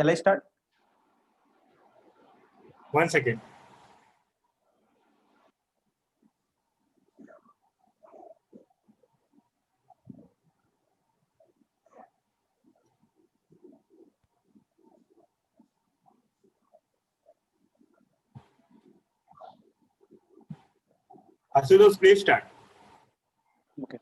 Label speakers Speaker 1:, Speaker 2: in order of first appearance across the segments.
Speaker 1: Shall I start?
Speaker 2: 1 second. Ashutosh, please start.
Speaker 1: Okay.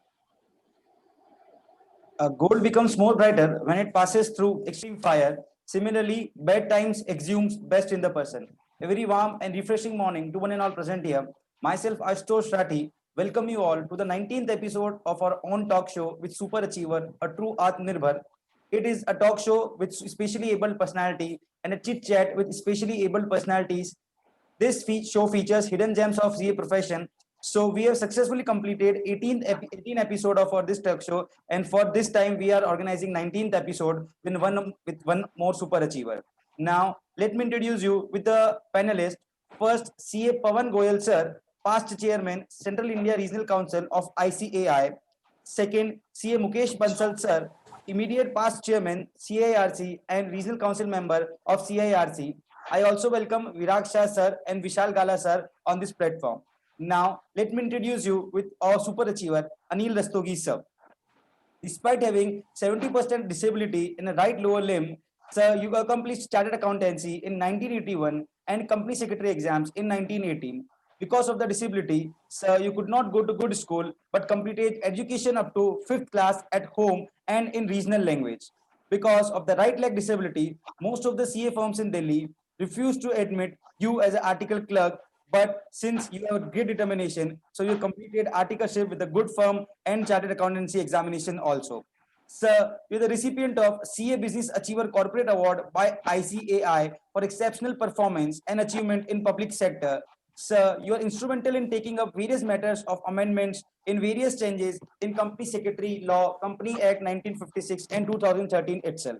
Speaker 1: Gold becomes more brighter when it passes through extreme fire. Similarly, bad times exhumes best in the person. A very warm and refreshing morning to one and all present here. Myself, Ashutosh Rathi, welcome you all to the 19th episode of our own talk show with Super Achiever, a true Atmanirbhar. It is a talk show with specially able personality and a chit chat with specially able personalities. This show features hidden gems of CA profession. So we have successfully completed 18 episode of for this talk show, and for this time we are organizing 19th episode with one more super achiever. Now let me introduce you with the panelist. First, CA Pawan Goel sir, past chairman, Central India Regional Council of ICAI. Second, CA Mukesh Bansal sir, immediate past chairman, CIRC and regional council member of CIRC. I also welcome Virag Shah sir and Vishal Gala sir on this platform. Now, let me introduce you with our super achiever, Anil Rastogi sir. Despite having 70% disability in a right lower limb, sir, you accomplished chartered accountancy in 1981 and company secretary exams in 1918. Because of the disability, sir, you could not go to good school but completed education up to 5th class at home and in regional language. Because of the right leg disability, most of the CA firms in Delhi refuse to admit you as an article clerk, but since you have great determination, so you completed articleship with a good firm and chartered accountancy examination also. Sir, you're the recipient of CA Business Achiever Corporate Award by ICAI for exceptional performance and achievement in public sector. Sir, you are instrumental in taking up various matters of amendments in various changes in Company Secretary Law, Company Act 1956 and 2013 itself.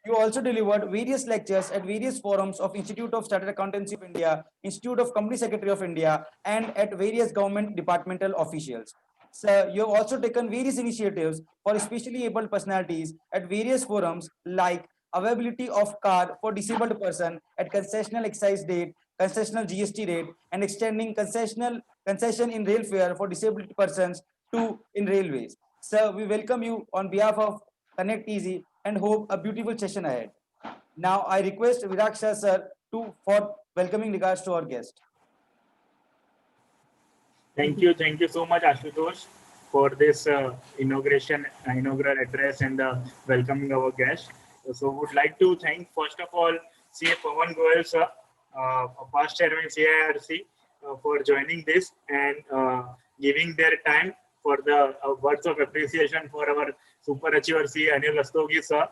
Speaker 1: You also delivered various lectures at various forums of Institute of Chartered Accountancy of India, Institute of Company Secretary of India, and at various government departmental officials. Sir, you have also taken various initiatives for especially able personalities at various forums like availability of car for disabled person at concessional excise rate, concessional GST rate, and extending concession in railfare for disabled persons to in railways. Sir, we welcome you on behalf of Connect Easy and hope a beautiful session ahead. Now I request Viraksha sir for welcoming regards to our guest.
Speaker 2: Thank you so much, Ashutosh, for this inaugural address and welcoming our guest. So, would like to thank first of all CA Pawan Goel sir, past chairman CIRC, for joining this and giving their time for the words of appreciation for our super achiever CA Anil Rastogi sir.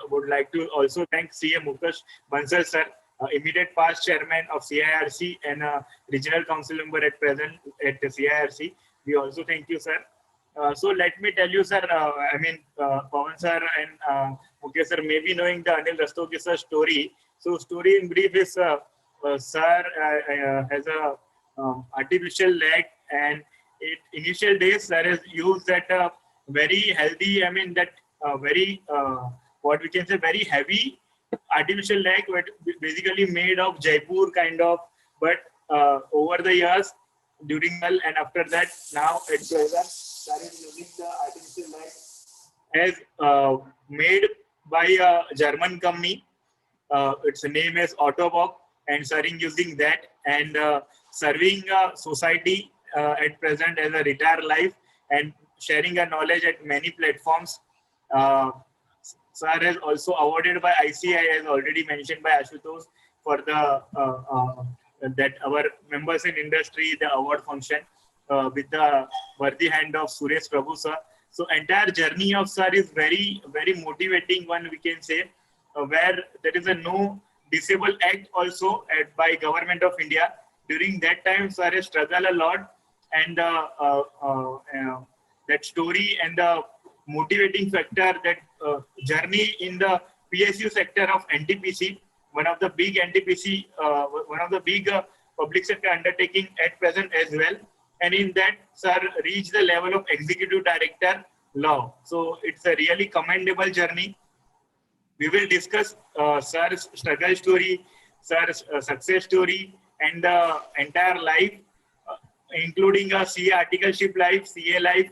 Speaker 2: Would like to also thank CA Mukesh Bansal sir, immediate past chairman of CIRC and regional council member at present at the CIRC. We also thank you, sir. So let me tell you, sir, Pawan sir and Mukesh sir may be knowing the Anil Rastogi sir story. So story in brief is, sir has a artificial leg, and initial days sir has used that very healthy, what we can say, very heavy artificial leg, basically made of Jaipur kind of, but over the years, during and after that, now at present, started using the artificial leg as made by a German company. Its name is Autobox, and starting using that and serving society at present as a retired life and sharing a knowledge at many platforms. Sir is also awarded by ICAI, as already mentioned by Ashutosh, for the that our members in industry, the award function with the worthy hand of Suresh Prabhu sir. So entire journey of sir is very, very motivating one, we can say, where there is a no disabled act also by government of India. During that time, sir has struggled a lot, and that story and the motivating factor, that journey in the PSU sector of NTPC, one of the big NTPC, one of the big public sector undertaking at present as well. And in that, sir reached the level of executive director law. So it's a really commendable journey. We will discuss sir's struggle story, sir's success story, and the entire life, including a CA articleship life, CA life,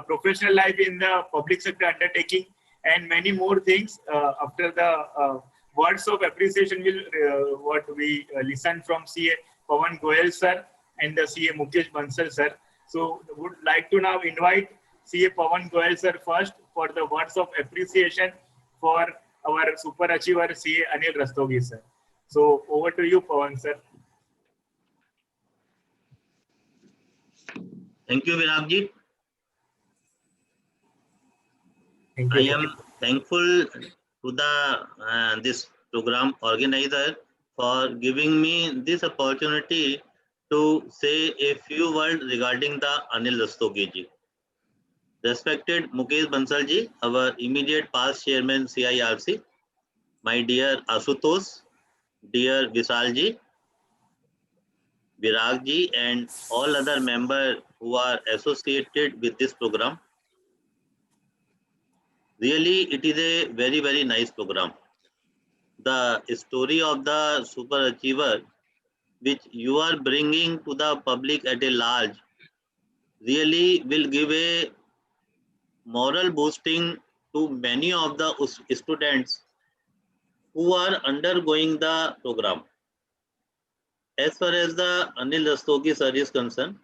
Speaker 2: professional life in the public sector undertaking, and many more things. After the words of appreciation, will what we listen from CA Pawan Goel sir and the CA Mukesh Bansal sir. So would like to now invite CA Pawan Goel sir first for the words of appreciation for our super achiever CA Anil Rastogi sir. So over to you, Pawan sir.
Speaker 3: Thank you, Viragji.
Speaker 2: Thank
Speaker 3: I
Speaker 2: you.
Speaker 3: am thankful to the this program organizer for giving me this opportunity to say a few words regarding the Anil Rastogi ji. Respected Mukesh Bansal ji, our immediate past chairman CIRC, my dear Asutosh, dear Vishal ji, Virag ji, and all other members who are associated with this program. Really, it is a very, very nice program. The story of the super achiever, which you are bringing to the public at a large, really will give a moral boosting to many of the students who are undergoing the program. As far as the Anil Rastogi sir is concerned,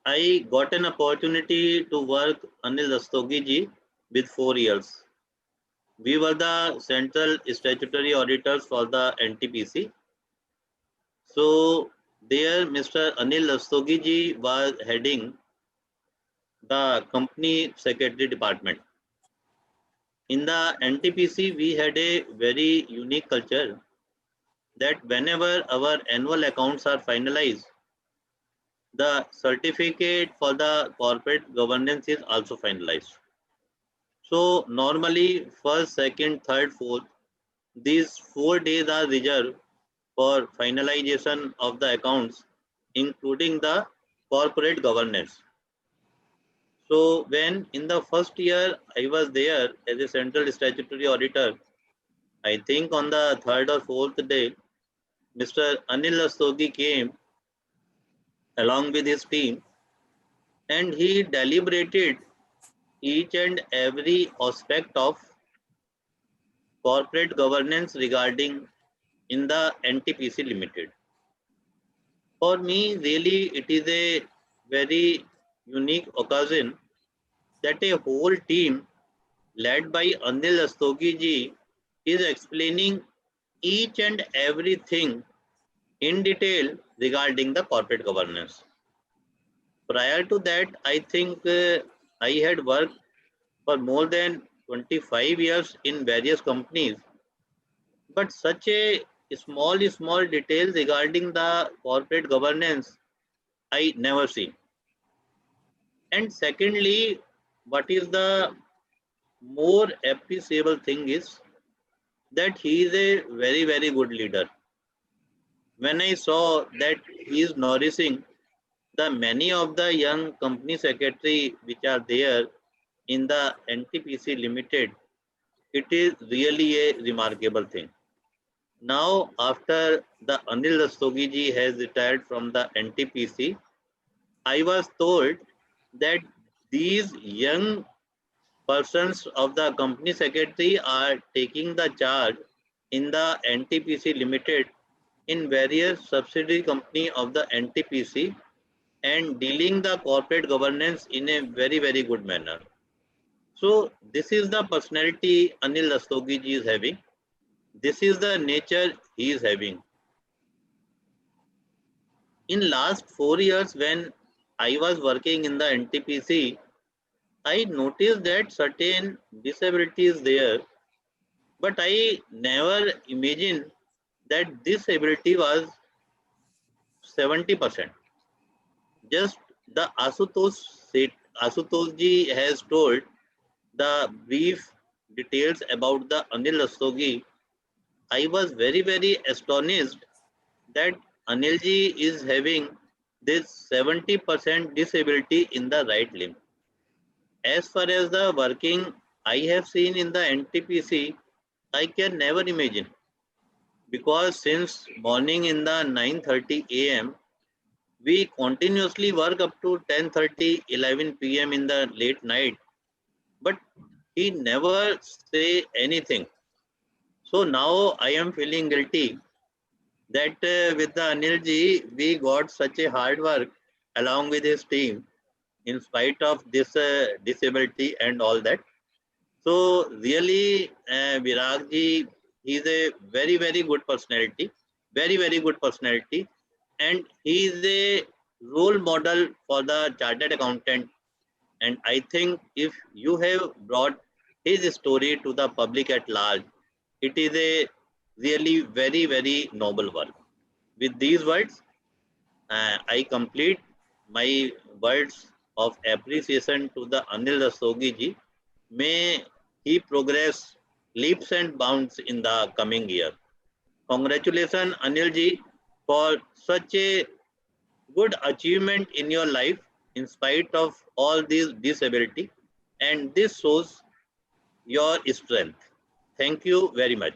Speaker 3: I got an opportunity to work Anil Rastogi ji with 4 years. We were the central statutory auditors for the NTPC. So there Mr. Anil Rastogi ji was heading the company secretary department. In the NTPC, we had a very unique culture that whenever our annual accounts are finalized, the certificate for the corporate governance is also finalized. So normally first, second, third, fourth, these 4 days are reserved for finalization of the accounts, including the corporate governance. So when in the first year I was there as a central statutory auditor, I think on the 3rd or 4th day, Mr. Anil Rastogi came along with his team and he deliberated each and every aspect of corporate governance regarding in the NTPC Limited. For me, really, it is a very unique occasion that a whole team led by Anil Rastogi ji is explaining each and everything in detail regarding the corporate governance. Prior to that, I think I had worked for more than 25 years in various companies, but such a small details regarding the corporate governance I never seen. And secondly, what is the more appreciable thing is that he is a very, very good leader. When I saw that he is nourishing the many of the young company secretary which are there in the NTPC Limited, it is really a remarkable thing. Now, after the Anil Rastogi ji has retired from the NTPC, I was told that these young persons of the company secretary are taking the charge in the NTPC Limited in various subsidiary company of the NTPC and dealing the corporate governance in a very, very good manner. So this is the personality Anil Rastogi ji is having. This is the nature he is having. In last 4 years when I was working in the NTPC, I noticed that certain disability is there, but I never imagined that this ability was 70%. Just the Asutosh ji has told the brief details about the Anil Rastogi. I was very, very astonished that Anil ji is having this 70% disability in the right limb. As far as the working I have seen in the NTPC, I can never imagine. Because since morning in the 9:30 a.m., we continuously work up to 10:30, 11 p.m. in the late night. But he never say anything. So now I am feeling guilty that with the Anil ji, we got such a hard work along with his team in spite of this disability and all that. So really, Virag ji, he is a very, very good personality, very, very good personality. And he is a role model for the chartered accountant. And I think if you have brought his story to the public at large, it is a really very, very noble work. With these words, I complete my words of appreciation to the Anil Rastogi ji. May he progress leaps and bounds in the coming year. Congratulations, Anil ji, for such a good achievement in your life in spite of all these disability, and this shows your strength. Thank you very much.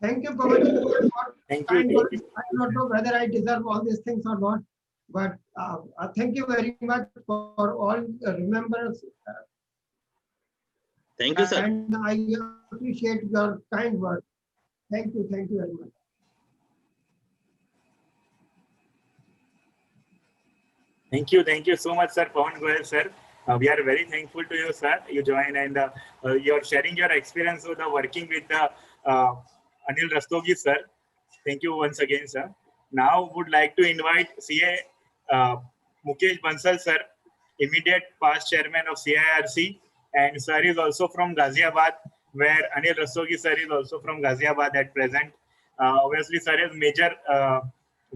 Speaker 4: Thank you, Pawan, for
Speaker 2: Thank you.
Speaker 4: kind words. I don't know whether I deserve all these things or not, but thank you very much for all remembrance.
Speaker 3: Thank you, sir.
Speaker 4: And I appreciate your kind words. Thank you very much.
Speaker 2: Thank you so much, sir, Pawan Goel, sir. We are very thankful to you, sir. You join and you're sharing your experience with working with Anil Rastogi, sir. Thank you once again, sir. Now would like to invite CA Mukesh Bansal, sir, immediate past chairman of CIRC, and sir is also from Ghaziabad, where Anil Rastogi, sir, is also from Ghaziabad at present. Obviously, sir has major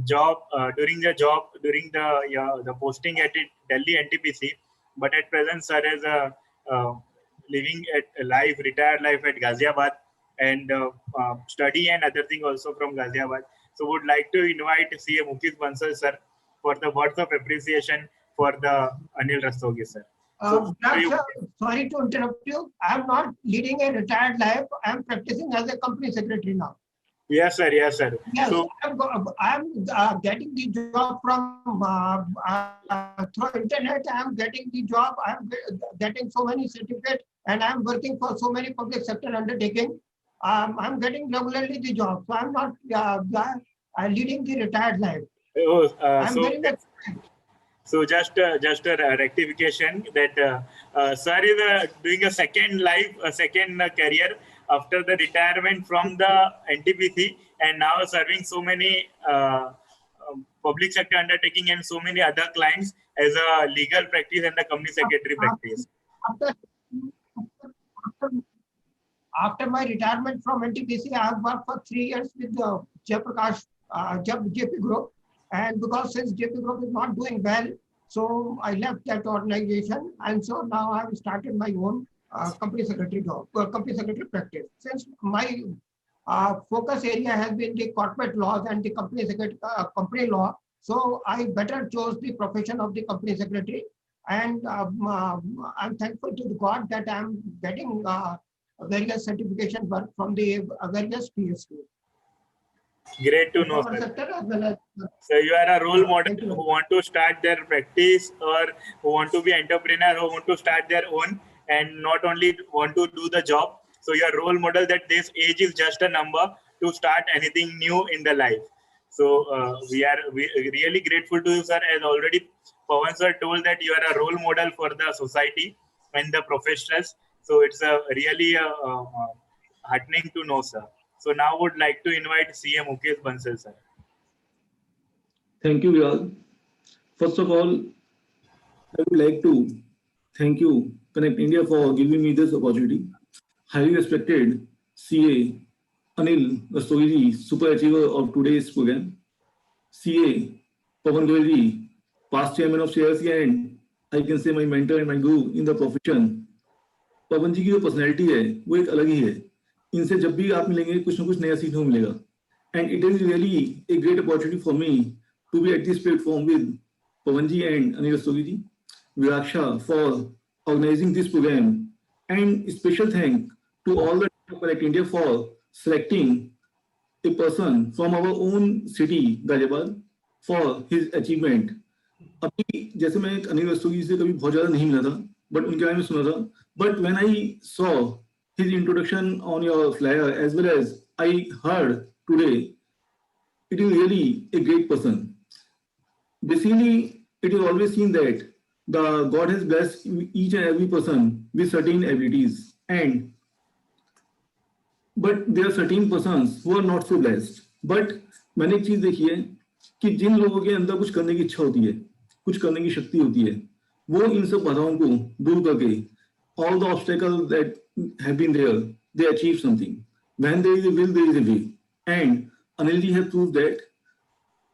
Speaker 2: job during the posting at Delhi NTPC, but at present sir is living at life, retired life at Ghaziabad, and study and other thing also from Ghaziabad. So would like to invite CA Mukesh Bansal, sir, for the words of appreciation for the Anil Rastogi, sir.
Speaker 4: Sorry to interrupt you. I am not leading a retired life. I am practicing as a company secretary now.
Speaker 2: Yes, sir. Yes, sir.
Speaker 4: Yes,
Speaker 2: so,
Speaker 4: I'm getting the job from through internet. I'm getting the job. I'm getting so many certificates, and I'm working for so many public sector undertaking. I'm getting regularly the job, so I'm not leading the retired life.
Speaker 2: So just a rectification that sir is doing a second life, a second career after the retirement from the NTPC, and now serving so many public sector undertaking and so many other clients as a legal practice and the company secretary practice.
Speaker 4: After my retirement from NTPC, I have worked for 3 years with the JP Group. And because since JP Group is not doing well, so I left that organization. And so now I have started my own company secretary job, company secretary practice. Since my focus area has been the corporate laws and the company secretary, company law, so I better chose the profession of the company secretary. And I'm thankful to the God that I'm getting various certification work from the various PSU.
Speaker 2: Great to know, sir. So you are a role model who want to start their practice, or who want to be entrepreneur, who want to start their own, and not only want to do the job. So you are a role model that this age is just a number to start anything new in the life. So we are really grateful to you, sir. As already Pawan sir told that you are a role model for the society and the professionals. So it's really heartening to know, sir. So now would like to invite CM Mukesh Bansal, sir.
Speaker 5: Thank you, Virag. First of all, I would like to thank you, Connect India, for giving me this opportunity. Highly respected CA Anil Rastogi, super achiever of today's program. CA Pawan Goel, past chairman of CIRC, and I can say my mentor and my guru in the profession. पवन जी की जो personality है वो एक अलग ही है. इनसे जब भी आप मिलेंगे कुछ ना कुछ नया सीखने को मिलेगा. And it is really a great opportunity for me to be at this platform with Pawan ji and Anil Rastogi ji, Virag Shah, for organizing this program And special thank to all the Connect India for selecting a person from our own city, Ghaziabad, for his achievement. अभी जैसे मैं अनिल रस्तोगी से कभी बहुत ज्यादा नहीं मिला था, बट उनके बारे में सुना था. But when I saw his introduction on your flyer as well as I heard today, it is really a great person. Basically, it is always seen that the God has blessed each and every person with certain abilities, but there are certain persons who are not so blessed. But मैंने एक चीज देखी है कि जिन लोगों के अंदर कुछ करने की इच्छा होती है, कुछ करने की शक्ति होती है, वो इन सब बाधाओं को दूर करके all the obstacles that have been there, they achieve something. When there is a will, there is a way. And Anilji has proved that.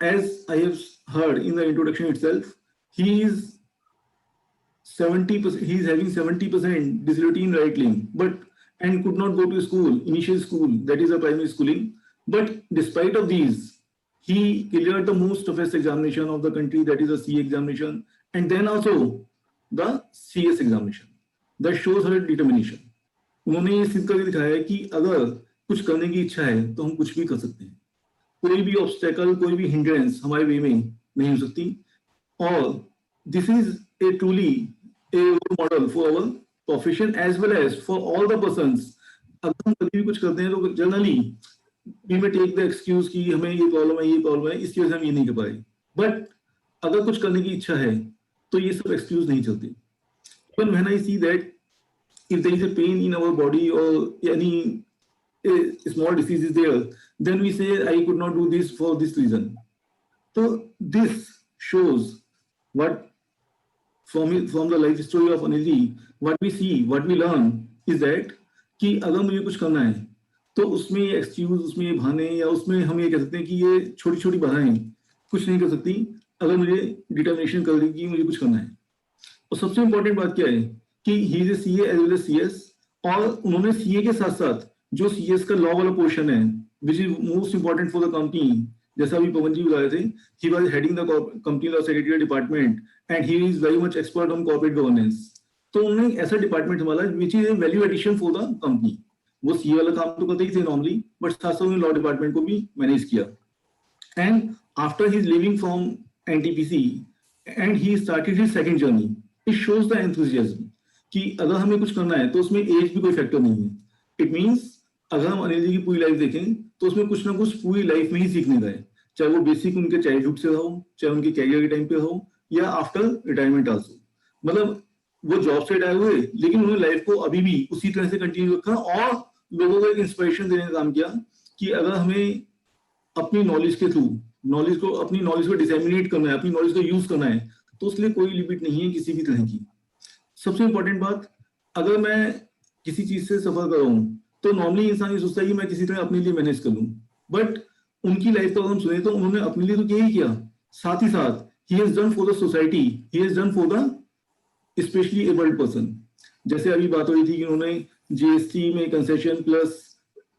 Speaker 5: As I have heard in the introduction itself, he is 70%. He is having 70% disability in right limb, and could not go to school, initial school, that is a primary schooling. But despite of these, he cleared the most toughest examination of the country, that is a CA examination, and then also the CS examination. That shows her determination. उन्होंने ये सिद्ध करके दिखाया है कि अगर कुछ करने की इच्छा है तो हम कुछ भी कर सकते हैं. कोई भी ऑब्स्टेकल, कोई भी हिंड्रेंस हमारे वे में नहीं हो सकती. और this is a truly a role model for our profession as well as for all the persons. अगर हम कभी भी कुछ करते हैं तो generally we may take the excuse कि हमें ये प्रॉब्लम है, इसकी वजह से हम ये नहीं कर पाए. बट अगर कुछ करने की इच्छा है तो ये सब एक्सक्यूज नहीं चलते. Even when I see that if there is a pain in our body or any small disease is there, then we say I could not do this for this reason. So this shows what from the life story of Anilji, what we see, what we learn is that कि अगर मुझे कुछ करना है तो उसमें ये excuse, उसमें ये बहाने या उसमें हम ये कह सकते हैं कि ये छोटी छोटी बाधाएं कुछ नहीं कर सकती अगर मुझे डिटर्मिनेशन कर दी कि मुझे कुछ करना है. और सबसे इंपॉर्टेंट बात क्या है कि he is a CA as well as CS, और उन्होंने सीए के साथ साथ जो सीएस का लॉ वाला पोर्शन है which is most important for the company, जैसा अभी पवन जी बताए थे, he was heading the company law secretary department and he is very much expert on corporate governance. तो उन्होंने ऐसा डिपार्टमेंट संभाला which is a value addition for the company. वो CA वाला काम तो करते ही थे नॉर्मली, बट साथ साथ उन्होंने लॉ डिपार्टमेंट को भी मैनेज किया. And after he is living from NTPC and he started his second journey. It shows the enthusiasm कि अगर हमें कुछ करना है तो उसमें एज भी कोई फैक्टर नहीं है. इट मींस अगर हम अनिल जी की पूरी लाइफ देखें तो उसमें कुछ ना कुछ पूरी लाइफ में ही सीखने का है, चाहे वो बेसिक उनके चाइल्डहुड से रहो, चाहे उनके कैरियर के टाइम पे हो, या आफ्टर रिटायरमेंट आल्सो. मतलब वो जॉब से रिटायर हुए लेकिन उन्होंने लाइफ को अभी भी उसी तरह से कंटिन्यू रखा और लोगों को एक इंस्पिरेशन देने का काम किया कि अगर हमें अपनी नॉलेज के थ्रू अपनी नॉलेज को डिसेमिनेट करना है, अपनी नॉलेज को यूज करना है, तो उसके लिए कोई लिमिट नहीं है किसी भी तरह की. सबसे इंपॉर्टेंट बात, अगर मैं किसी चीज से सफर कर रहा हूं तो नॉर्मली इंसान ये सोचता है कि मैं किसी तरह अपने लिए मैनेज कर लूं. बट उनकी लाइफ को हम सुने तो उन्होंने अपने लिए तो यही किया, साथ ही साथ he has done for the society, he has done for the specially abled person. जैसे अभी बात हो रही थी कि उन्होंने जीएसटी में कंसेशन प्लस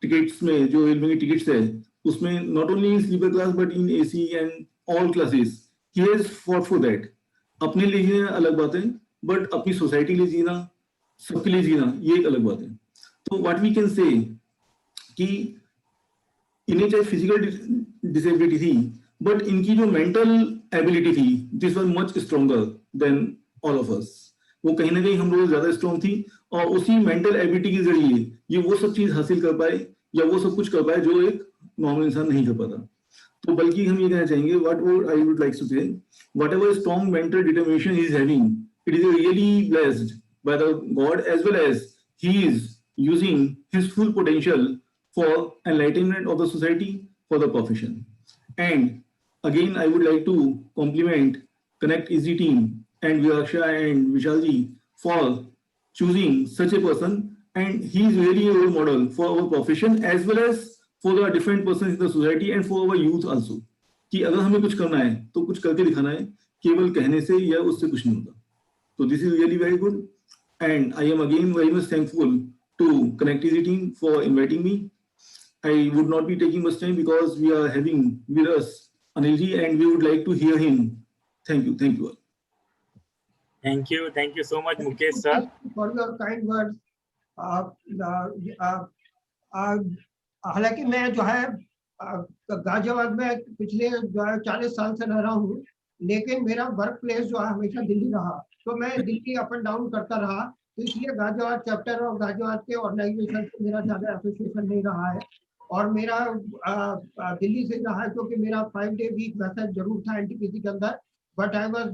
Speaker 5: टिकट्स में जो रेलवे की टिकट्स है उसमें not only in sleeper class but in AC and all classes he has fought for that. अपने लिए जीना अलग बात है, बट अपनी सोसाइटी के लिए जीना, सबके लिए जीना, ये एक अलग बात है. तो व्हाट वी कैन से कि इन्हें चाहे फिजिकल डिसेबिलिटी थी बट इनकी जो मेंटल एबिलिटी थी this was much stronger than all of us. वो कहीं ना कहीं हम लोग ज्यादा स्ट्रॉन्ग थी और उसी मेंटल एबिलिटी के जरिए ये वो सब चीज हासिल कर पाए या वो सब कुछ कर पाए जो एक नॉर्मल इंसान नहीं कर पाता. तो बल्कि हम ये कहना चाहेंगे what I would like to say, whatever strong mental determination he is having, it is really blessed by the God as well as he is using his full potential for enlightenment of the society, for the profession. And again, I would like to compliment Connect Easy team and Viraksha and Vishalji for choosing such a person, and he is really a role model for our profession as well as for the different persons in the society and for our youth also. कि अगर हमें कुछ करना है तो कुछ करके दिखाना है, केवल कहने से या उससे कुछ नहीं होता. So this is really very good, and I am again very much thankful to Connect Easy team for inviting me. I would not be taking much time because we are having with us Anilji and we would like to hear him. Thank you all.
Speaker 2: Thank you so much, Mukesh sir.
Speaker 4: For your kind words. हालांकि मैं जो है गाजियाबाद में पिछले जो है 40 साल से रह रहा हूँ, लेकिन मेरा वर्क प्लेस जो है हमेशा दिल्ली रहा, तो मैं दिल्ली अप एंड डाउन करता रहा, तो इसलिए गाजियाबाद चैप्टर और गाजियाबाद के ऑर्गेनाइजेशन से मेरा ज्यादा एसोसिएशन नहीं रहा है। और मेरा दिल्ली से रहा है, क्योंकि मेरा 5 डे वीक वैसा जरूर था एनटीपीसी के अंदर, but I was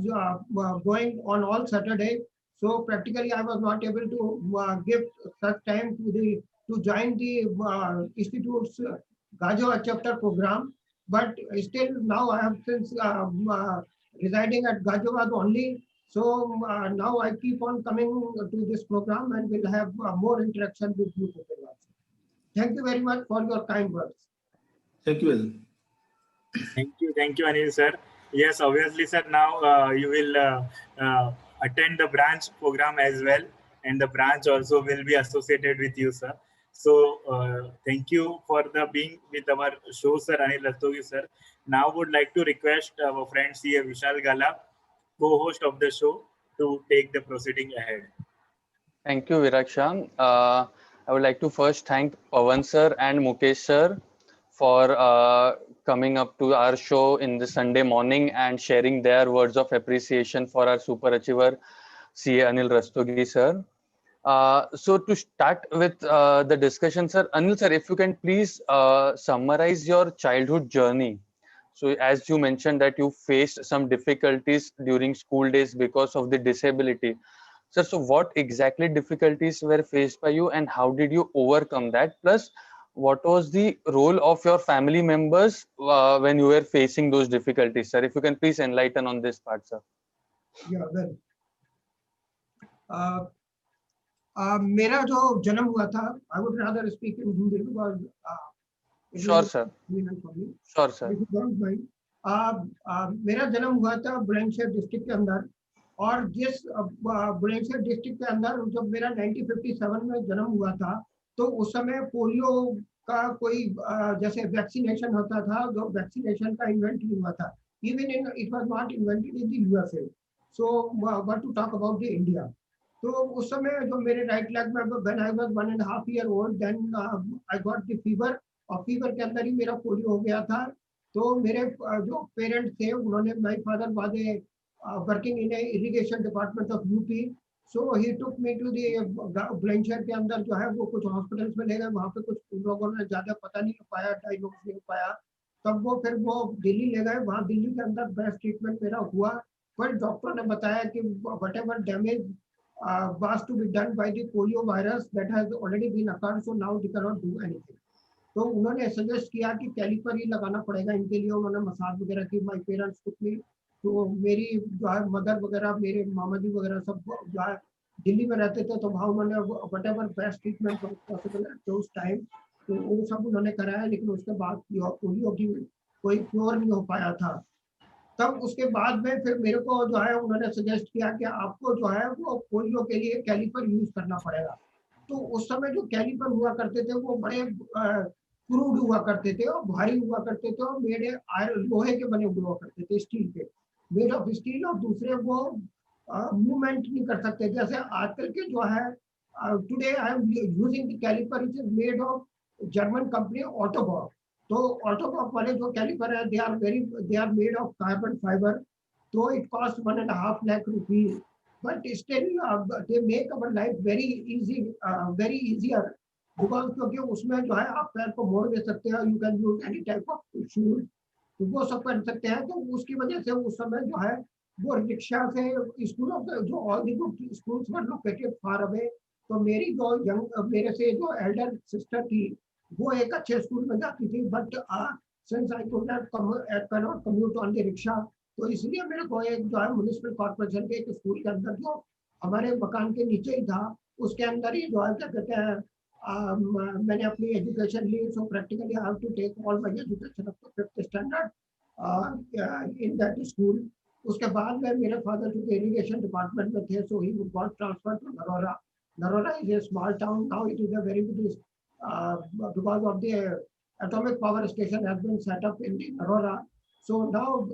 Speaker 4: going on all Saturday, so practically I was not able to give such time to join the institute's Gajiabad chapter program. But still now I have since residing at Gajiabad only, so now I keep on coming to this program and will have more interaction with you people also. Thank you very much for your kind words.
Speaker 5: Thank you, Al.
Speaker 2: Thank you, Anil sir. Yes, obviously, sir. Now you will attend the branch program as well, and the branch also will be associated with you, sir. So thank you for the being with our show, sir, Anil Rastogi, sir. Now would like to request our friend C.A. Vishal Gala, co-host of the show, to take the proceeding ahead.
Speaker 6: Thank you, Viraksha. I would like to first thank Pawan sir and Mukesh sir for coming up to our show in the Sunday morning and sharing their words of appreciation for our super achiever, CA Anil Rastogi sir. So to start with the discussion, sir, Anil sir, if you can please summarize your childhood journey. So as you mentioned that you faced some difficulties during school days because of the disability. Sir, so what exactly difficulties were faced by you and how did you overcome that? Plus, what was the role of your family members when you were facing those difficulties, sir? If you can please enlighten on this part, sir.
Speaker 4: Yeah, well, मेरा जो जन्म हुआ था, I would rather speak in Hindi because
Speaker 6: Sure, sir. Sure, sir.
Speaker 4: मेरा जन्म हुआ था Bulandshahr district के अंदर, और जिस बुलंदशहर डिस्ट्रिक्ट के अंदर जब मेरा 1957 में जन्म हुआ था, तो उस समय पोलियो का कोई जैसे वैक्सीनेशन होता था, जो वैक्सीनेशन का इन्वेंट नहीं हुआ था. Even in it was not invented in the USA, so what to talk about the India. तो उस समय जो मेरे राइट लेग में when I was 1.5 years old, then I got the fever, और फीवर के अंदर ही मेरा पोलियो हो गया था. तो मेरे जो पेरेंट्स थे, उन्होंने, my father was a working in irrigation department of UP, so he took me to the Bulandshahr के अंदर जो है वो कुछ हॉस्पिटल्स में ले गए. वहाँ पे कुछ लोगों ने ज्यादा पता नहीं पाया, डायग्नोस नहीं पाया, तब वो फिर वो दिल्ली ले गए. वहाँ दिल्ली के अंदर बेस्ट ट्रीटमेंट मेरा हुआ, पर डॉक्टर ने बताया कि what ever damage was to be done by the polio virus that has already been occurred, so now they cannot do anything. तो उन्होंने सजेस्ट किया कि कैलिपर ही लगाना पड़ेगा इनके लिए. उन्होंने मसाज वगैरह की. माय पेरेंट्स टुक मी, तो मेरी जो है मदर वगैरह, मेरे मामा जी वगैरह सब जो है दिल्ली में रहते थे, तो वहाँ उन्होंने what ever best treatment possible at उस टाइम, तो वो सब उन्होंने कराया. लेकिन उसके बाद पोलियो की कोई क्योर नहीं हो पाया था. तब उसके बाद में फिर मेरे को जो है उन्होंने सजेस्ट किया कि आपको जो है वो पोलियो के लिए कैलिपर यूज करना पड़ेगा. तो उस समय जो कैलिपर हुआ करते थे वो बड़े क्रूड हुआ करते थे और भारी हुआ करते थे, और मेरे लोहे के बने हुआ करते थे, स्टील के, मेड ऑफ स्टील, और दूसरे वो मूवमेंट नहीं कर सकते. जैसे आजकल के जो है today I am using the caliper which is made of German company Ottobock. तो ऑटोबॉक वाले जो कैलिपर है, they are made of carbon fibre, so it cost 1.5 lakh rupees, but still they make our life very easier, because क्योंकि उसमें जो है आप पैर को मोड़ दे सकते हैं, you can use any type of shoes, तो वो सब कर सकते हैं. तो उसकी वजह से उस समय जो है वो रिक्शा से स्कूल ऑफ जो all the good schools were located far away. तो मेरी जो मेरे से जो एल्डर सिस्टर थी, वो एक अच्छे स्कूल में जाती थी, but since I could not commute on the rickshaw, तो इसलिए मेरे को एक जो है म्युनिसिपल कॉर्पोरेशन के एक स्कूल के अंदर, जो हमारे मकान के नीचे ही था, उसके अंदर ही जो है क्या कहते हैं मैंने अपनी एजुकेशन ली. So practically I have to take all my education up to 5th standard in that school. उसके बाद में मेरे फादर जो इरिगेशन डिपार्टमेंट में थे, so he got transfer to Narora. Narora is a small town. Now it is a very big because of the atomic power station has been set up in the Narora. So now,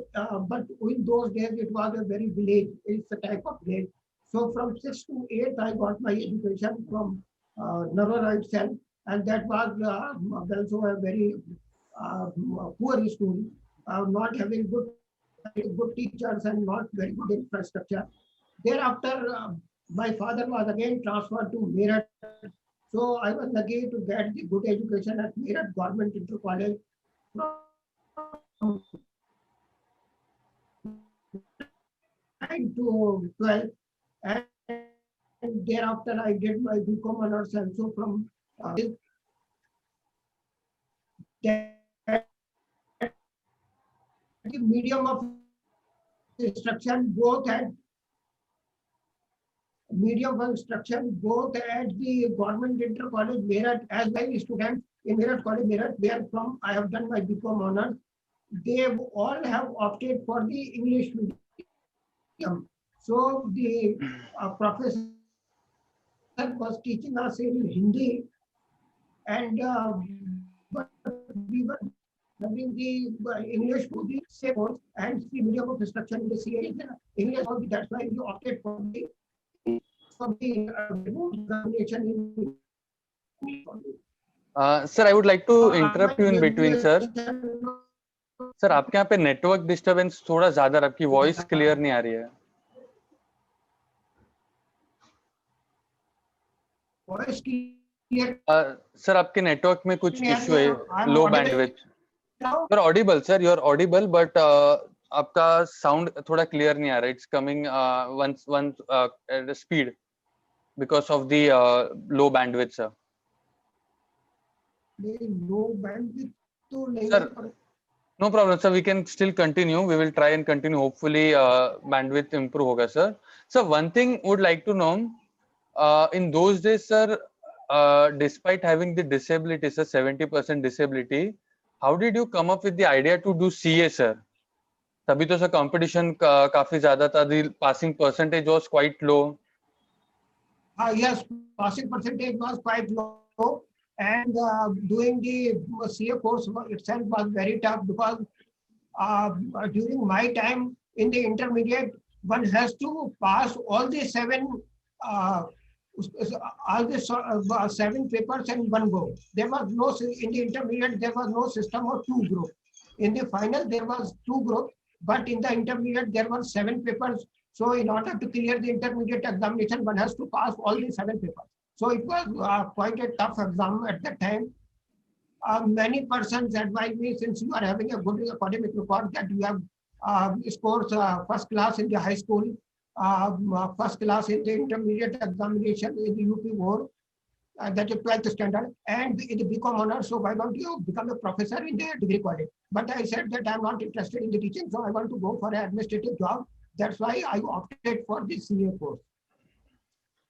Speaker 4: but in those days it was a very village. It's a type of village. So from 6 to 8 I got my education from Narora itself, and that was also a very poor school, not having good teachers and not very good infrastructure. Thereafter, my father was again transferred to Meerut. So I was lucky to get the good education at Meerut Government Inter College from 9 to 12. And thereafter, I did my BCom honors also from the medium of instruction both at the Government Inter College Meerut as well as students in Meerut College Meerut, where from I have done my BCom honors. They all have opted for the English medium. So the professor was teaching us in Hindi, and but we were having the English to the same course and the medium of instruction in the CIRC English. That's why we opted for the examination in English.
Speaker 6: Sir, I would like to interrupt you in between, sir. Sir आपके यहाँ पे network disturbance थोड़ा ज्यादा, आपकी voice clear नहीं आ रही है.
Speaker 4: वॉइस क्लियर
Speaker 6: सर आपके नेटवर्क में कुछ इशू है, low bandwidth. You are audible sir, you are audible, but आपका साउंड थोड़ा क्लियर नहीं आ रहा. It's coming one at speed because of the low bandwidth sir.
Speaker 4: Low bandwidth तो नहीं
Speaker 6: sir, no problem sir, we can still continue. We will try and continue. Hopefully bandwidth improve hoga sir. So one thing would like to know, in those days sir, despite having the disability sir, 70% disability, how did you come up with the idea to do CA sir? तभी तो sir competition काफी ज्यादा था. The passing percentage was quite low.
Speaker 4: Yes, passing percentage was quite low. And doing the CA course itself was very tough because during my time in the intermediate, one has to pass all the seven papers in one go. There was no, in the intermediate, there was no system of 2 groups. In the final, there was 2 groups, but in the intermediate, there were 7 papers. So in order to clear the intermediate examination, one has to pass all the 7 papers. So it was quite a tough exam at that time. Many persons advised me, since you are having a good academic record, that you have scored first class in the high school, first class in the intermediate examination in the UP board, that is 12th standard, and in the BCom honors. So why don't you become a professor in the degree college? But I said that I'm not interested in the teaching, so I want to go for an administrative job. That's why I opted for the CA course.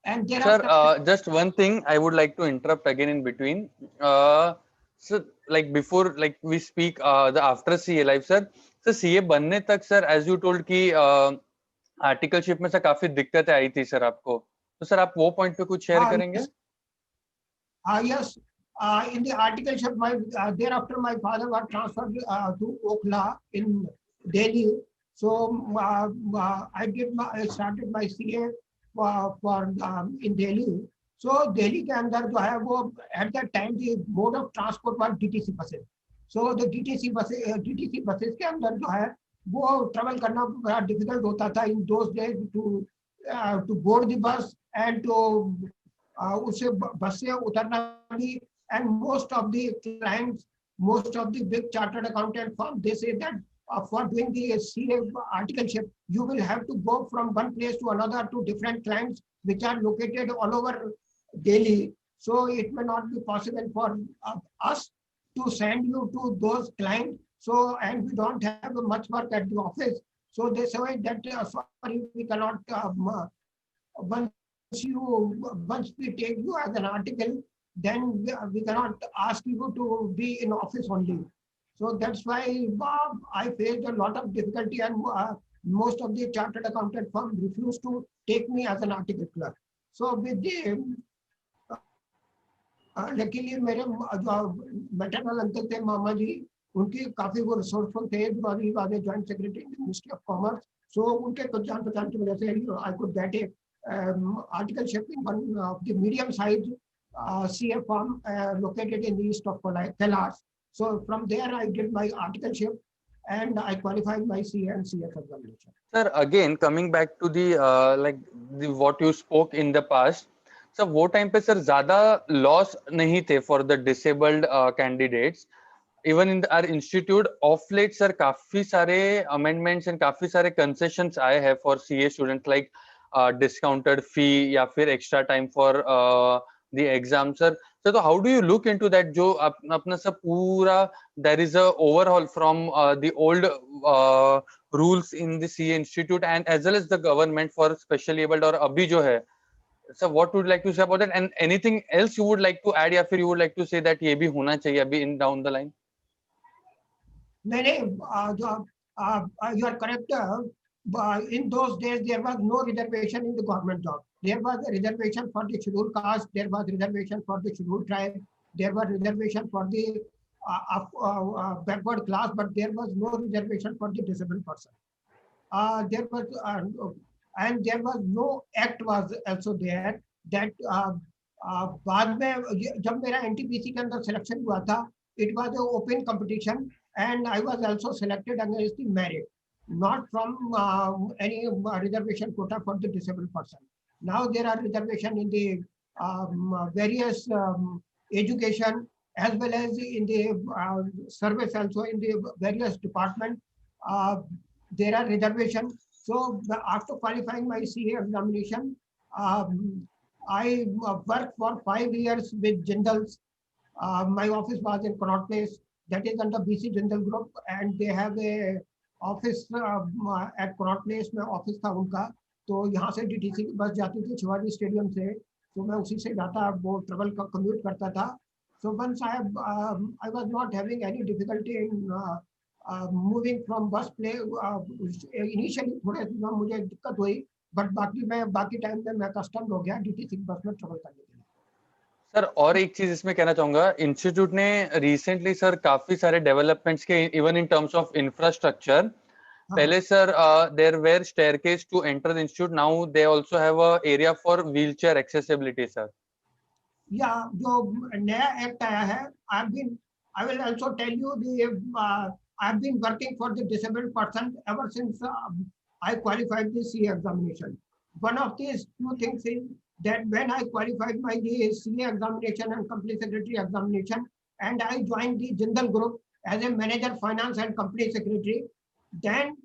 Speaker 4: And
Speaker 6: sir, just one thing I would like to interrupt again in between. So like before, like we speak the after CA life, sir. So CA बनने तक sir, as you told कि articleship में से काफी दिक्कतें आई थी sir आपको. तो सर आप वो पॉइंट पे कुछ शेयर करेंगे?
Speaker 4: Yes. In the articleship, thereafter my father was transferred to Okhla in Delhi. So I started my CA in Delhi. So Delhi के अंदर जो है वो at that time the mode of transport was DTC buses. So the DTC buses के अंदर जो है वो travel करना बड़ा difficult होता था in those days to board the bus and to उससे बस से उतरना भी. And most of the clients, most of the big chartered accountant firms, they say that for doing the CA articleship, you will have to go from one place to another to different clients which are located all over Delhi. So it may not be possible for us to send you to those clients. So, and we don't have much work at the office. So they say that sorry, we cannot, once we take you as an article, then we cannot ask you to be in office only. So that's why I faced a lot of difficulty, and most of the chartered accountant firms refused to take me as an article clerk. So with the luckily मेरे maternal uncle थे मामा जी, उनकी काफी वो resourceful थे because he was a joint secretary in the Ministry of Commerce. So उनके कुछ जान पहचान की वजह से I could get a articleship in one of the medium sized CA firm located in the east of Kailash. So from there, I did my articleship and I qualified my CA and CF examination.
Speaker 6: Sir, again coming back to the what you spoke in the past. Sir वो time पे sir ज्यादा laws नहीं थे for the disabled candidates. Even in our institute of late sir काफी सारे amendments and काफी सारे concessions आए हैं for CA student, like discounted fee या फिर extra time for the exam. Sir तो how do you look into that, जो अपना सब पूरा there is a overall from the old rules in the CA institute and as well as the government for specially abled, और अभी जो है. So what would you like to say about that, and anything else you would like to add, या फिर you would like to say that ये भी होना चाहिए अभी in down the line?
Speaker 4: नहीं, you are correct. In those days, there was no reservation in the government job. There was a reservation for the scheduled caste, there was reservation for the scheduled tribe, there was reservation for the backward class, but there was no reservation for the disabled person. There was and there was no act was also there that बाद में जब मेरा NTPC के अंदर selection हुआ था, it was an open competition and I was also selected against the merit, not from any reservation quota for the disabled person. Now there are reservation in the various education as well as in the service, also in the various department. There are reservation. So after qualifying my CA examination, I worked for 5 years with Jindals. My office was in Connaught Place, that is under BC Jindal Group, and they have a office at Connaught Place. में office था उनका, तो यहाँ से DTC की बस जाती थी शिवाजी स्टेडियम से, तो मैं उसी से जाता, वो ट्रेवल का कम्यूट करता था. So once I was not having any difficulty in moving from bus play. Initially थोड़े मुझे दिक्कत हुई, but बाकी टाइम में मैं कस्टम हो गया DTC बस में ट्रेवल करने के लिए.
Speaker 6: सर और एक चीज इसमें कहना चाहूंगा, इंस्टीट्यूट ने रिसेंटली सर काफी सारे डेवलपमेंट्स के, even in terms of infrastructure. पहले sir there were staircase to enter the institute, now they also have a area for wheelchair accessibility. Sir
Speaker 4: या जो नया एक्ट आया है, I will also tell you I've been working for the disabled person ever since I qualified the CA examination. One of these two things is that when I qualified my CA examination and company secretary examination, and I joined the Jindal Group as a manager finance and company secretary, then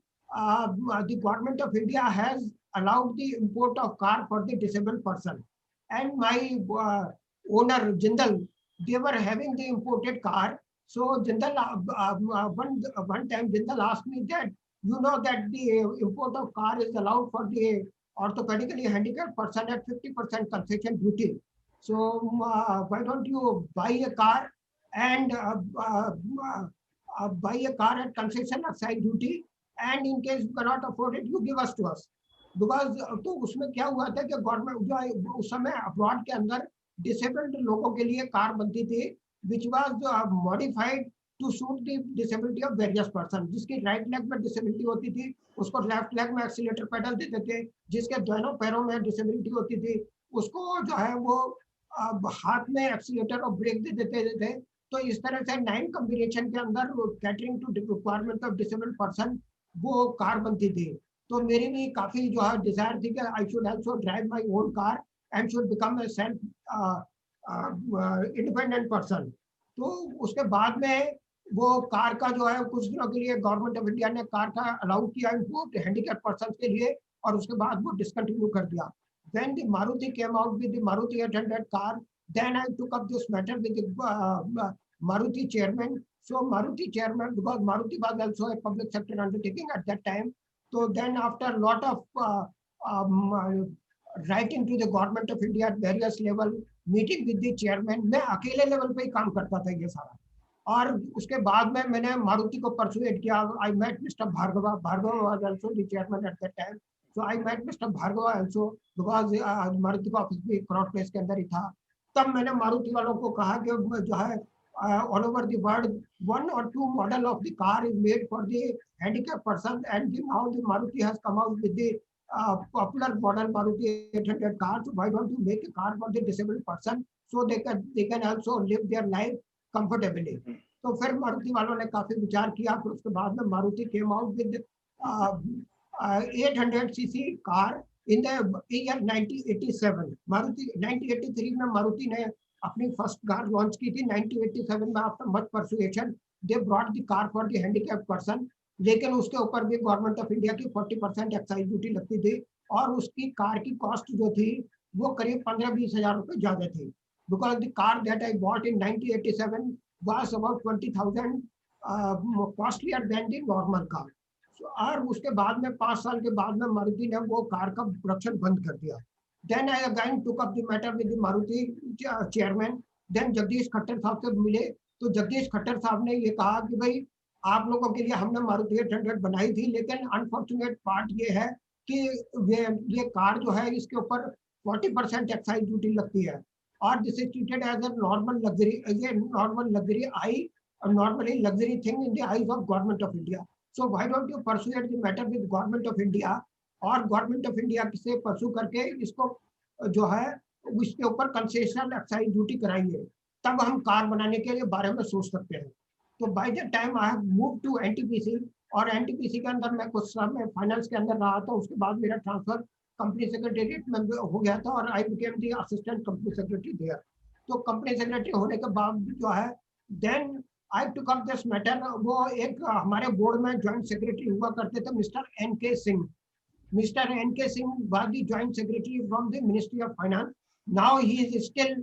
Speaker 4: the government of India has allowed the import of car for the disabled person. And my owner Jindal, they were having the imported car. So Jindal, one time Jindal asked me that, you know that the import of car is allowed for the orthopedically handicapped person at 50% concession duty. So why don't you buy a car and buy a car at concession excise duty, and in case you cannot afford it, you give us to us. Because तो उसमें क्या हुआ था कि government उस समय abroad के अंदर डिसेबल्ड लोगों के लिए कार बनती थी, which was modified to suit the disability of various person. जिसकी राइट लेग में डिसेबिलिटी होती थी, उसको लेफ्ट लेग में एक्सीलेटर पेडल देते थे. जिसके दोनों पैरों में डिसेबिलिटी होती थी, उसको जो है वो हाथ में एक्सीलेटर और ब्रेक दे देते थे. तो इस तरह से 9 कॉम्बिनेशन के अंदर catering to requirement of disabled person वो कार बनती थी. तो मेरी भी काफी जो है डिजायर थी कि I should also drive my own car and should become a self independent person. तो उसके बाद में वो कार का जो है कुछ दिनों के लिए गवर्नमेंट ऑफ इंडिया ने कार का अलाउ किया इम्पोर्ट हैंडीकैप पर्सन के लिए, और उसके बाद वो डिसकंटिन्यू कर दिया. When the Maruti came out with the Maruti 800 car, then I took up this matter with the Maruti chairman. So Maruti chairman, because Maruti was also a public sector undertaking at that time. So then after a lot of writing to the government of India at various level, meeting with the chairman, मैं अकेले level पे ही काम करता था ये सारा. और उसके बाद में मैंने मारुति को परसुएट किया. I met Mr. Bhargava. Bhargava was also the chairman at that time. So I met Mr. Bhargava also because Maruti का ऑफिस भी क्रॉस प्लेस के अंदर ही था. तब मैंने मारुति वालों को कहा कि जो है all over the world 1 or 2 model of the car is made for the handicapped person, and now the Maruti has come out with the popular model Maruti 800 car. So why don't you make a car for the disabled person so they can also live their life comfortably. तो फिर मारुति वालों ने काफी विचार किया, फिर उसके बाद में Maruti came out with 800cc car in the year 1987. Maruti 1983 में मारुति ने अपनी फर्स्ट कार लॉन्च की थी. 1987 में after much persuasion they brought the car for the handicapped person, लेकिन उसके ऊपर भी गवर्नमेंट ऑफ इंडिया की 40% एक्साइज ड्यूटी लगती थी और उसकी कार की कॉस्ट जो थी वो करीब 15-20 हजार रुपए ज्यादा थी. Because the car that I bought in 1987 was about 20,000 costlier then the normal car. और उसके बाद में 5 साल के बाद में मारुति ने वो कार का प्रोडक्शन बंद कर दिया. Then I again took up the matter with the Maruti chairman. Then Jagdish Khattar साहब से मिले तो जगदीश खट्टर साहब ने ये कहा कि भाई आप लोगों के लिए हमने मारुति 800 बनाई थी, लेकिन अनफॉर्चुनेट पार्ट ये है कि ये कार जो है इसके ऊपर 40% एक्साइज ड्यूटी लगती है और this is treated as a normal luxury, ये normal luxury I normally luxury thing in the eyes of government of India. So why don't you pursue the matter with government of India और government of India से परसू करके इसको जो है इसके ऊपर concessional excise duty कराइए, तब हम कार बनाने के लिए बारे में सोच सकते हैं. तो by the time I have move to NTPC और एनटीपीसी के अंदर मैं कुछ समय फाइनेंस के अंदर रहा था. उसके बाद मेरा ट्रांसफर कंपनी सेक्रेटरीट में हो गया था और I became the assistant company secretary there. तो कंपनी सेक्रेटरी होने के बाद जो है then I took up this matter. वो एक हमारे बोर्ड में ज्वाइंट सेक्रेटरी हुआ करते थे mister NK. Singh. Mister NK. Singh was the joint secretary from the Ministry of Finance. Now he is still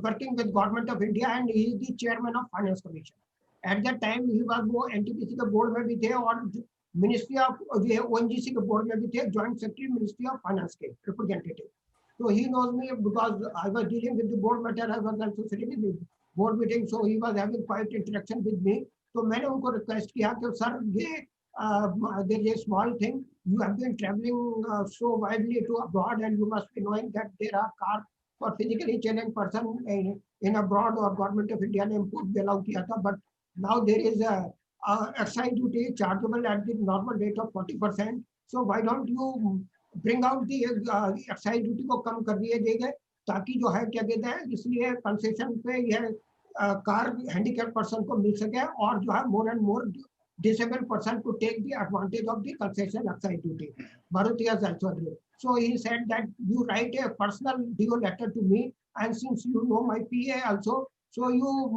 Speaker 4: working with Government of India and he is the chairman of Finance Commission. At that time he was वो NTPC के board में भी थे और ministry of ONGC के board में भी थे, joint secretary ministry of finance के representative. So he knows me because I was dealing with the board matter. I was also sitting in the board meeting, so he was having quite interaction with me. तो मैंने उनको request किया कि sir ये there is a small thing. You have been traveling so widely to abroad and you must be knowing that there are cars for physically challenged person in abroad और government of India ने import भी allow किया था, but now there is a excise duty chargeable at the normal rate of 40%. So why don't you bring out the excise duty को कम कर दिए देंगे ताकि जो है क्या कहते हैं इसलिए कंसेशन पे यह कार हैंडीकैप पर्सन को मिल सके और जो है more and more disabled person to take the advantage of the concession excise duty. Maruti has also agreed. So he said that you write a personal DO letter to me, and since you know my PA also, so you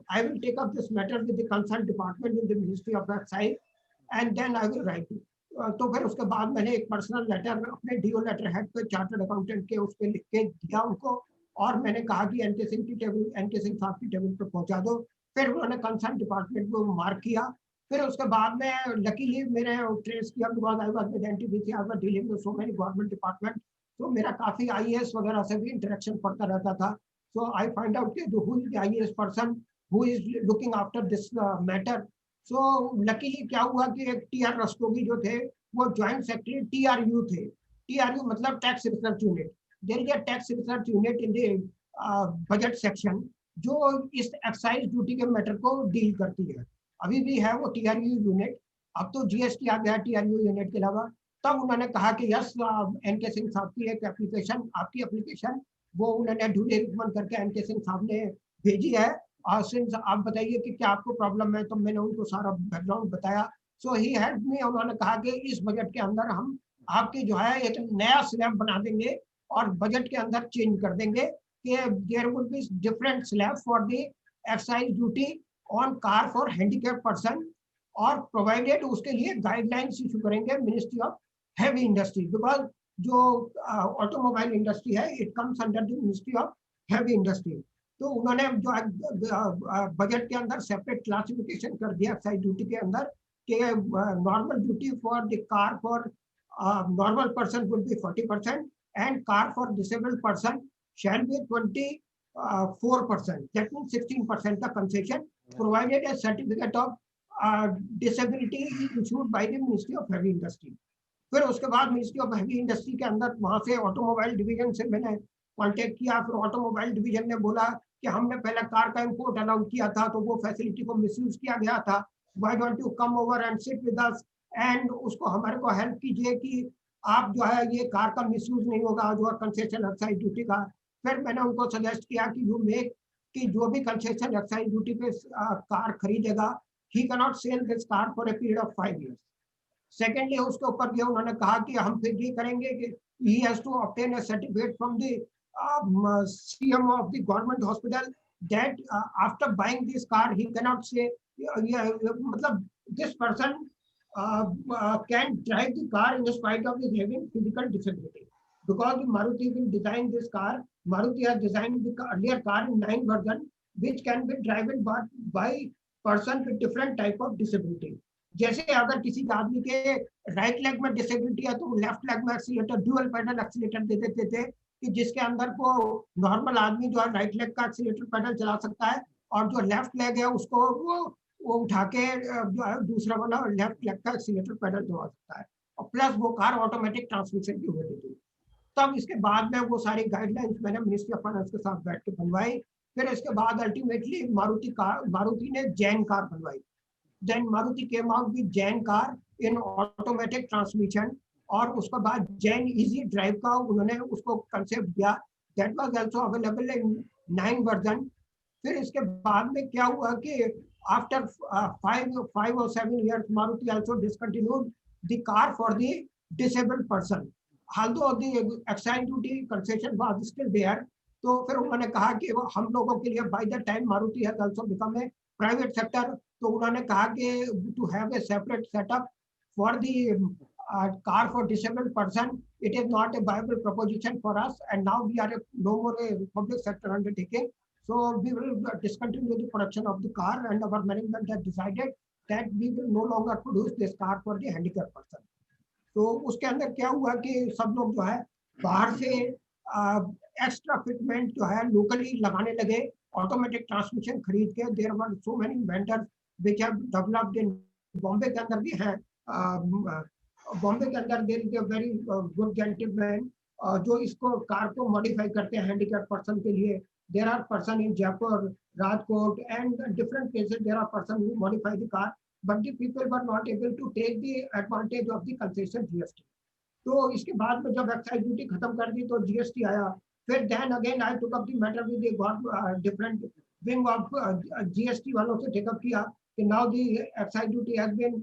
Speaker 4: I will take up this matter with the concerned department in the Ministry of Excise, and then I will write you. तो फिर उसके बाद मैंने एक personal letter अपने do letter head पे chartered accountant के उस पे लिख के दिया उनको और मैंने कहा कि एनके सिंह साहब की टेबल पे पहुंचा दो. फिर उन्होंने कंसर्न डिपार्टमेंट को मार्क किया. फिर उसके बाद में लकीली मैंने ट्रेस किया because I was with NTPC, I was dealing with so many government department. तो मेरा काफी आईएएस वगैरह से भी इंटरेक्शन पड़ता रहता था. सो आई फाइंड आउट कि who is the IAS person who is looking after this matter. So luckily क्या हुआ कि एक टीआर रस्तोगी जो थे वो ज्वाइंट सेक्रेटरी टीआरयू थे. टीआरयू मतलब tax research unit. There is a tax research unit in the budget section जो इस एक्साइज ड्यूटी के मैटर को डील करती है. अभी भी है वो टीआरयू यूनिट. अब तो जीएसटी आ गया टीआरयू यूनिट के अलावा. तब उन्होंने कहा कि यस एनके सिंह साहब की एक एप्लीकेशन आपकी एप्लीकेशन वो उन्होंने ड्यूली रिकमेंड करके एनके सिंह साहब ने भेजी है और सिंह आप बताइए कि क्या आपको प्रॉब्लम है. तो मैंने उनको सारा बैकग्राउंड बताया. सो ही हेल्प मी. उन्होंने कहा कि इस बजट के अंदर हम आपकी जो है एक नया स्लैब बना देंगे और बजट के अंदर चेंज कर देंगे कि there would be different slab for the excise duty on car for handicapped person और provided उसके लिए guidelines इशू करेंगे ministry of heavy industry because जो ऑटोमोबाइल इंडस्ट्री है it comes under the ministry of heavy industry. तो उन्होंने जो budget के अंदर सेपरेट क्लासिफिकेशन कर दिया एक्साइज ड्यूटी के अंदर कि normal duty for the car for normal person would be 40% and car for disabled person shall be 24%. That means 16% the concession provided a certificate of disability issued by the Ministry of Heavy Industry. फिर उसके बाद ministry of heavy industry के अंदर वहां से automobile division से मैंने contact किया. फिर ऑटोमोबाइल डिवीजन ने बोला कि हमने पहले कार का इंपोर्ट अलाउ किया था तो वो फैसिलिटी को मिसयूज किया गया था. Why don't you come over and sit with us and उसको हमारे को हेल्प कीजिए कि आप जो है ये कार का मिसयूज नहीं होगा जो कंसेशन एक्साइज ड्यूटी का. फिर मैंने उनको सजेस्ट किया कि यू मेक कि जो भी कंसेशन एक्साइज ड्यूटी पे कार खरीदेगा, he can not sell this car for a period of 5 years। Secondly उसके ऊपर भी उन्होंने कहा कि हम फिर ये करेंगे कि he has to obtain a certificate from the CM of the government hospital that after buying this car he cannot say मतलब this person can drive the car in spite of his having physical disability, because Maruti will design this car. Maruti has designed the earlier car in 9 version which can be driven by person with different type of disability। जैसे अगर किसी आदमी के right leg में disability है तो left leg में accelerator dual pedal accelerator दे देते थे कि जिसके अंदर को नॉर्मल आदमी जो है राइट लेग का एक्सीलेटर पेडल चला सकता है, और जो लेफ्ट लेग है उसको वो उठा के जो है दूसरा वाला लेफ्ट लेग का एक्सीलेटर पेडल दबा सकता है, और प्लस वो कार ऑटोमेटिक ट्रांसमिशन की होती थी। तब इसके बाद में वो सारी गाइडलाइंस मैंने मिनिस्ट्री ऑफ फाइनेंस के साथ बैठ के बनवाई। फिर इसके बाद अल्टीमेटली मारुति ने जैन कार बनवाई। Then Maruti came out with Jain car in automatic transmission, और उसके बाद Jain easy drive का उन्होंने उसको कंसेप्ट दिया, that was also available in 9 version। फिर इसके बाद में क्या हुआ कि after 5 or 7 years Maruti also discontinued the car for the disabled person, although the excise duty concession was still there। तो फिर उन्होंने कहा कि हम लोगों के लिए by the time Maruti has also become a private sector, तो उन्होंने कहा कि to have a separate setup for the car for disabled person, it is not a viable proposition for us, and now we are no more a public sector undertaking, so we will discontinue the production of the car, and our management has decided that we will no longer produce this car for the handicapped person। तो उसके अंदर क्या हुआ कि सब लोग जो है बाहर से एक्स्ट्रा फिटमेंट जो है लोकली लगाने लगे, ऑटोमेटिक ट्रांसमिशन खरीद के। There were so many inventors which have developed in Bombay के अंदर भी है। बॉम्बे के अंदर there is a very good gentleman जो इसको कार को मॉडिफाई करते हैं हैंडीकैप पर्सन के लिए। There are person in Jaipur, Rajkot and different places, there are person who modify the car, but the people were not able to take the advantage of the concession GST. तो इसके बाद में जब excise duty खत्म कर दी तो जीएसटी आया। फिर then again I took up the matter with the different wing of GST वालों से टेकअप किया कि now the excise duty has been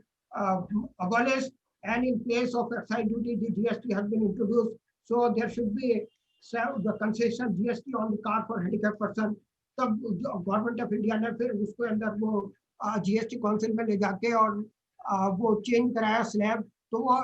Speaker 4: abolished, and in place of excise duty the GST has been introduced, so there should be the concession GST on the car for handicapped person। तब government of India ने फिर उसके अंदर वो GST council में ले जाके और वो चेंज कराया स्लैब। तो वो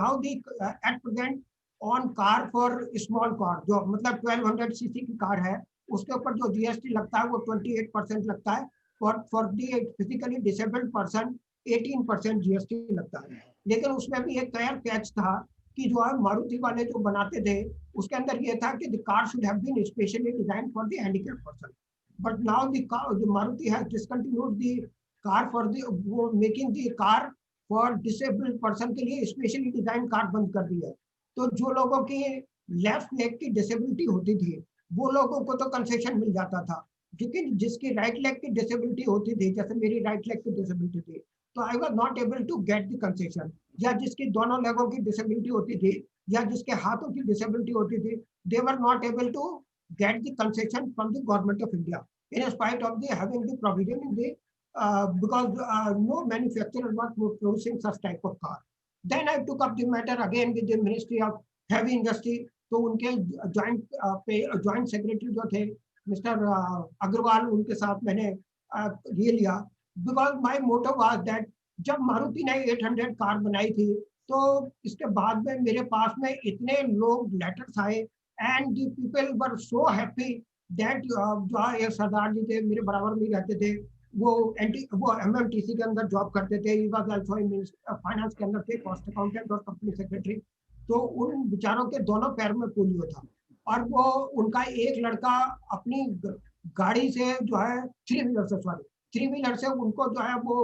Speaker 4: now the at present on car for small car, जो मतलब 1200 सीसी की कार है, उसके ऊपर जो जीएसटी लगता है वो 28% लगता है। For the physically disabled person 18% GST लगता है। लेकिन उसमें भी एक क्लियर कैच था कि जो है मारुति वाले जो बनाते थे उसके अंदर ये था कि the car should have been specially designed for the handicap person, but now the Maruti has discontinued the car for the वो making the car for disabled person के लिए स्पेशली डिजाइन कार बंद कर दी है। तो जो लोगों की लेफ्ट लेग की डिसेबिलिटी होती थी वो लोगों को तो कंसेशन मिल जाता था, लेकिन जिसकी राइट लेग की डिसेबिलिटी होती थी, जैसे मेरी राइट लेग की डिसेबिलिटी थी, तो I was not able to get the concession. या जिसकी दोनों लेगों की डिसेबिलिटी होती थी या जिसके हाथों की डिसेबिलिटी होती थी, they were not able to get the concession from the government of India in spite of the having the provision in the because no manufacturer was producing such type of car। Then I took up the matter again with the Ministry of Heavy Industry। तो उनके joint secretary जो थे mister Agarwal, उनके साथ मैंने ये लिया, because my motto was that जब मारुति ने 800 कार बनाई थी तो इसके बाद में मेरे पास में इतने लोग लेटर्स आए and the people were so happy that जो एक सरदार जी थे मेरे बराबर में रहते थे, वो एमएमटीसी के अंदर जॉब करते थे, he was also in finance के अंदर थे, कॉस्ट अकाउंटेंट और कंपनी सेक्रेटरी। तो उन बेचारों के दोनों पैर में पोलियो था और वो उनका एक लड़का अपनी गाड़ी से जो है थ्री व्हीलर से उनको जो है वो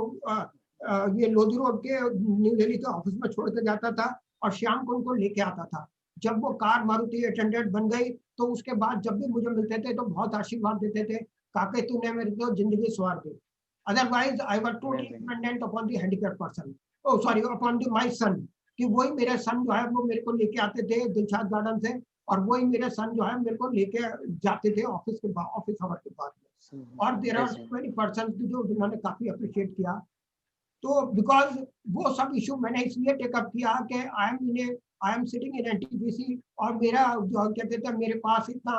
Speaker 4: ये लोधी रोड के न्यू दिल्ली के ऑफिस में छोड़ के जाता था और शाम को उनको लेके आता था। जब वो कार मारुति 800 बन गई तो उसके बाद जब भी मुझे मिलते थे तो बहुत आशीर्वाद देते थे, काके तूने मेरी तो जिंदगी सवार दी। Otherwise I was totally dependent upon the handicap person, upon the my son, कि वही मेरे सन जो है वो मेरे को लेके आते थे दिलशाद गार्डन से और वही मेरे सन जो है मेरे को लेके जाते थे ऑफिस आवर के बाद में। और देयर आर मेनी पर्सन्स जो जिन्होंने काफी अप्रिशिएट किया। तो बिकॉज वो सब इशू मैंने इसलिए टेकअप किया कि I am sitting in NTPC और मेरा जो कहते थे मेरे पास इतना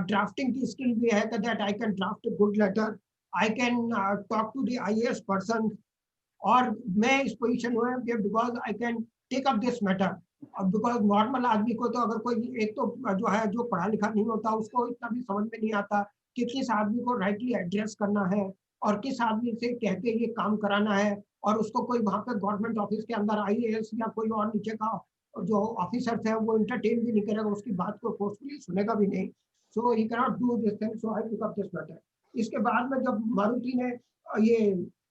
Speaker 4: ड्राफ्टिंग की स्किल भी है that I can draft a good letter, I can talk to the IAS person, और मैं इस पोजीशन में because I can take up this matter. Because normal आदमी को तो अगर कोई एक तो जो है जो पढ़ा लिखा नहीं होता उसको इतना भी समझ में नहीं आता कि किस आदमी को राइटली एड्रेस करना है और किस आदमी से कह के ये काम कराना है, और उसको कोई वहाँ पे गवर्नमेंट ऑफिस के अंदर आईएएस या कोई और नीचे का जो ऑफिसर्स है वो इंटरटेन भी नहीं करेगा, उसकी बात को फोर्सफुली सुनेगा भी नहीं। So he can not do this thing, so I took up this matter. इसके बाद में जब मारुति ने ये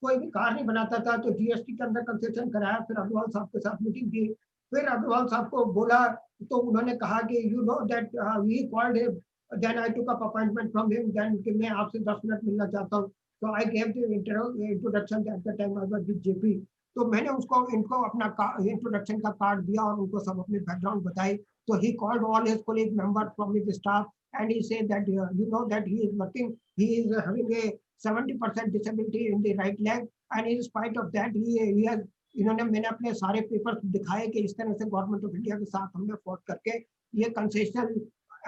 Speaker 4: कोई भी कार नहीं बनाता था तो जीएसटी के अंदर कंसेशन कराया, फिर अग्रवाल साहब के साथ मीटिंग की, फिर अग्रवाल साहब को बोला तो उन्होंने कहा कि you know that he called him, then I took up appointment from him, then कि मैं आपसे 10 मिनट मिलना चाहता हूँ। तो I gave the introduction at the time I was with JP. तो मैंने इनको अपना इंट्रोडक्शन का कार्ड दिया और उनको सब अपने बैकग्राउंड बताई। तो he called all his colleague member from his staff and he said that you know that he is working, he is having a 70% disability in the right leg, and in spite of that he has, इन्होंने मैंने अपने सारे papers दिखाए कि इस तरह से government of India के साथ हमने फोर्ट करके ये कंसेशनल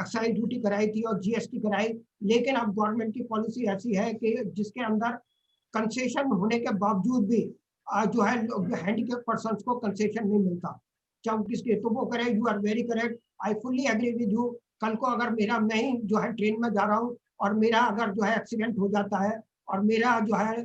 Speaker 4: एक्साइज ड्यूटी कराई थी और जीएसटी कराई। लेकिन अब गवर्नमेंट की पॉलिसी ऐसी है कि जिसके अंदर कंसेशन होने के बावजूद भी जो है हैंडीकैप पर्सन्स को कंसेशन नहीं मिलता, चाहे किसके। तो वो करे, you are very correct, I fully agree with you. कल को अगर मेरा मैं ही जो है ट्रेन में जा रहा हूँ और मेरा अगर जो है एक्सीडेंट हो जाता है और मेरा जो है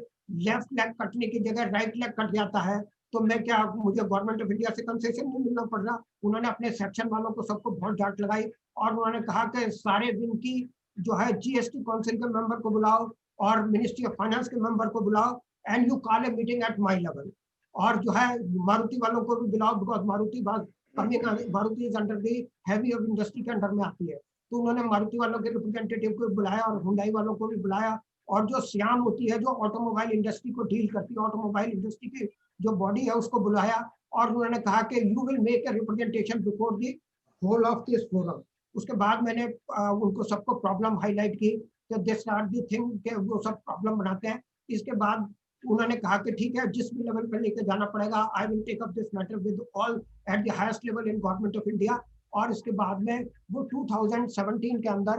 Speaker 4: लेफ्ट लेग कटने की जगह राइट लेग कट जाता है तो मैं क्या, मुझे गवर्नमेंट ऑफ इंडिया से कंसेशन नहीं मिलना पड़ रहा। उन्होंने अपने सेक्शन वालों को सबको बहुत डांट लगाई और उन्होंने कहा कि सारे दिन की जो है जीएसटी काउंसिल के मेंबर को बुलाओ और मिनिस्ट्री ऑफ फाइनेंस के मेंबर को बुलाओ and you call a meeting at my level. और जो है मारुति वालों को भी बुलाओ, because Maruti is under the heavy of industry के अंडर में आती है। तो उन्होंने मारुति वालों के रिप्रेजेंटेटिव को बुलाया और हुंडई वालों को भी बुलाया, और जो श्याम होती है जो ऑटोमोबाइल इंडस्ट्री को डील करती है, ऑटोमोबाइल इंडस्ट्री की जो बॉडी है उसको बुलाया और उन्होंने कहा कि you will make a representation before the whole of this forum. उसके बाद मैंने उनको सबको प्रॉब्लम हाईलाइट की कि दिस आर दी थिंग के वो सब प्रॉब्लम बनाते हैं। इसके बाद उन्होंने कहा कि ठीक है, जिस भी लेवल पर लेके जाना पड़ेगा, I will take up this matter with all at the highest level in government of India. और इसके बाद में वो 2017 के अंदर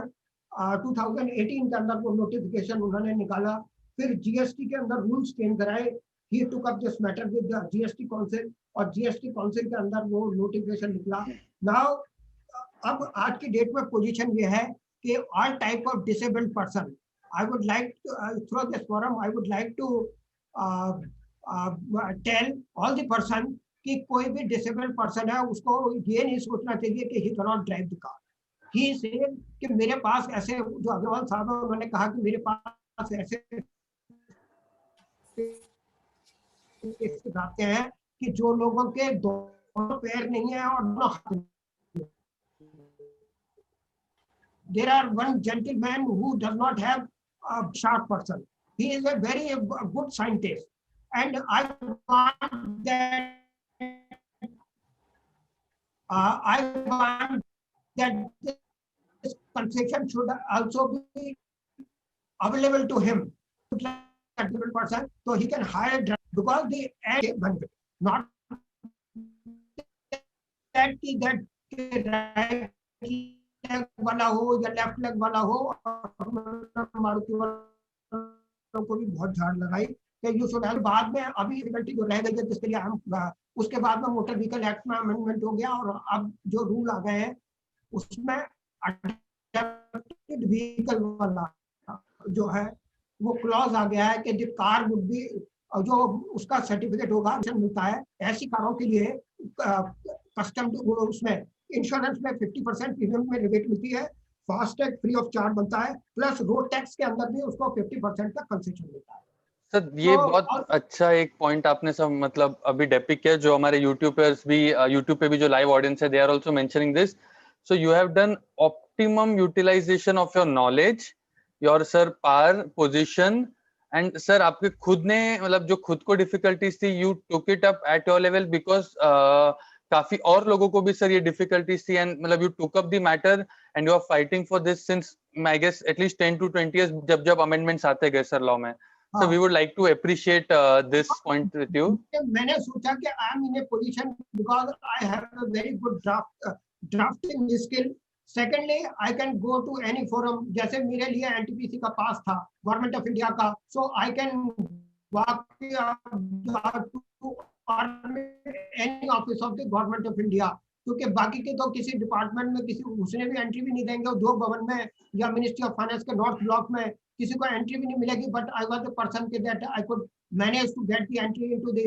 Speaker 4: 2018 के अंदर वो नोटिफिकेशन उन्होंने निकाला। फिर जीएसटी के अंदर रूल्स चेंज कराए, he took up this matter with the GST council और जीएसटी काउंसिल के अंदर वो नोटिफिकेशन निकला। नाउ अब आज की डेट में पोजीशन ये है कि all type of disabled person, I would like through this forum I would like to tell all the person कि कोई भी डिसेबल्ड पर्सन है उसको ये नहीं सोचना चाहिए कि ही can not drive the car. He said कि मेरे पास ऐसे, जो अग्रवाल साहब है उन्होंने कहा कि मेरे पास ऐसे आते हैं कि जो लोगों के दोनों पैर नहीं है और दोनों हाथ नहीं। There are one gentleman who does not have a sharp person. He is a very good scientist, and I want that. I want that this concession should also be available to him, person, so he can hire a driver, because the end benefit, not that right leg वाला हो या left leg वाला हो। मारुति वालों को भी बहुत झाड़ लगाई कि यू शुड हैव। बाद में अभी डिफिकल्टी जो रह गई है जिसके लिए हम, उसके बाद में मोटर व्हीकल एक्ट में अमेंडमेंट हो गया और अब जो रूल आ गए हैं उसमें अडैप्टेड व्हीकल वाला जो है वो क्लॉज आ गया है कि द कार वुड बी, जो उसका सर्टिफिकेट होगा मिलता है ऐसी कारों के लिए कस्टम उसमें इंश्योरेंस में 50% प्रीमियम में रिबेट मिलती है, फास्टैग फ्री ऑफ चार्ज बनता है, प्लस रोड टैक्स के अंदर भी उसको 50% का कंसेशन मिलता है।
Speaker 6: सर ये बहुत अच्छा एक पॉइंट आपने सब मतलब अभी डेपिक किया, जो हमारे यूट्यूब पे भी जो लाइव ऑडियंस है they are also mentioning this. So you have done optimum utilisation of your knowledge, your sir power position, and sir आपके खुद ने मतलब जो खुद को डिफिकल्टीज थी you took it up at your level, because काफी और लोगों को भी सर ये डिफिकल्टीज थी, एंड मतलब you took up the matter and you are fighting for this since I guess at least 10 to 20 years, जब अमेंडमेंट्स आते गए सर लॉ में. So we would like to appreciate this point with you.
Speaker 4: मैंने सोचा कि I am in a position because I have a very good drafting skill. Secondly, I can go to any forum. जैसे मेरे लिए NTPC का पास था, government of India का, so I can walk to any office of the government of India. क्योंकि बाकी के तो किसी डिपार्टमेंट में किसी उसने भी एंट्री भी नहीं देंगे, उद्योग भवन में या मिनिस्ट्री ऑफ फाइनेंस के नॉर्थ ब्लॉक में किसी को एंट्री भी नहीं मिलेगी. But I was the person के that I could manage to get the entry into the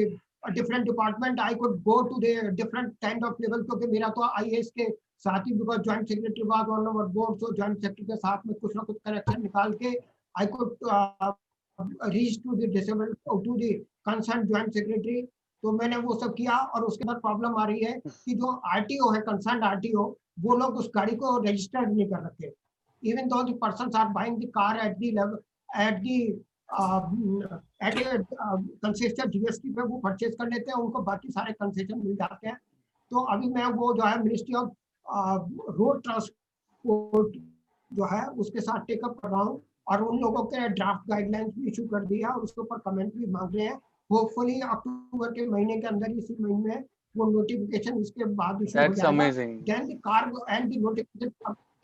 Speaker 4: different department. I could go to the different kind of level, क्योंकि मेरा तो आईएएस के साथ ही, because joint secretary was on our board, so joint secretary के साथ में कुछ ना कुछ कनेक्शन निकाल के आई could reach to the disabled to the concern joint secretary. तो मैंने वो सब किया. और उसके बाद प्रॉब्लम आ रही है कि जो आरटीओ है, कंसर्न आरटीओ, वो लोग उस गाड़ी को रजिस्टर्ड नहीं कर रखे. Even though the persons are buying the car at the level at concession GST पे वो परचेज कर लेते हैं, उनको बाकी सारे कंसेशन मिल जाते हैं. तो अभी मैं वो जो है मिनिस्ट्री ऑफ रोड ट्रांसपोर्ट जो है उसके साथ टेकअप कर रहा हूँ, और उन लोगों के ड्राफ्ट गाइडलाइंस भी इशू कर दिया और उसके ऊपर कमेंट भी मांग रहे हैं. होपफुली अक्टूबर के महीने के अंदर, इसी महीने में वो नोटिफिकेशन इसके बाद इशू हो जाएगा. Then the cargo and the notification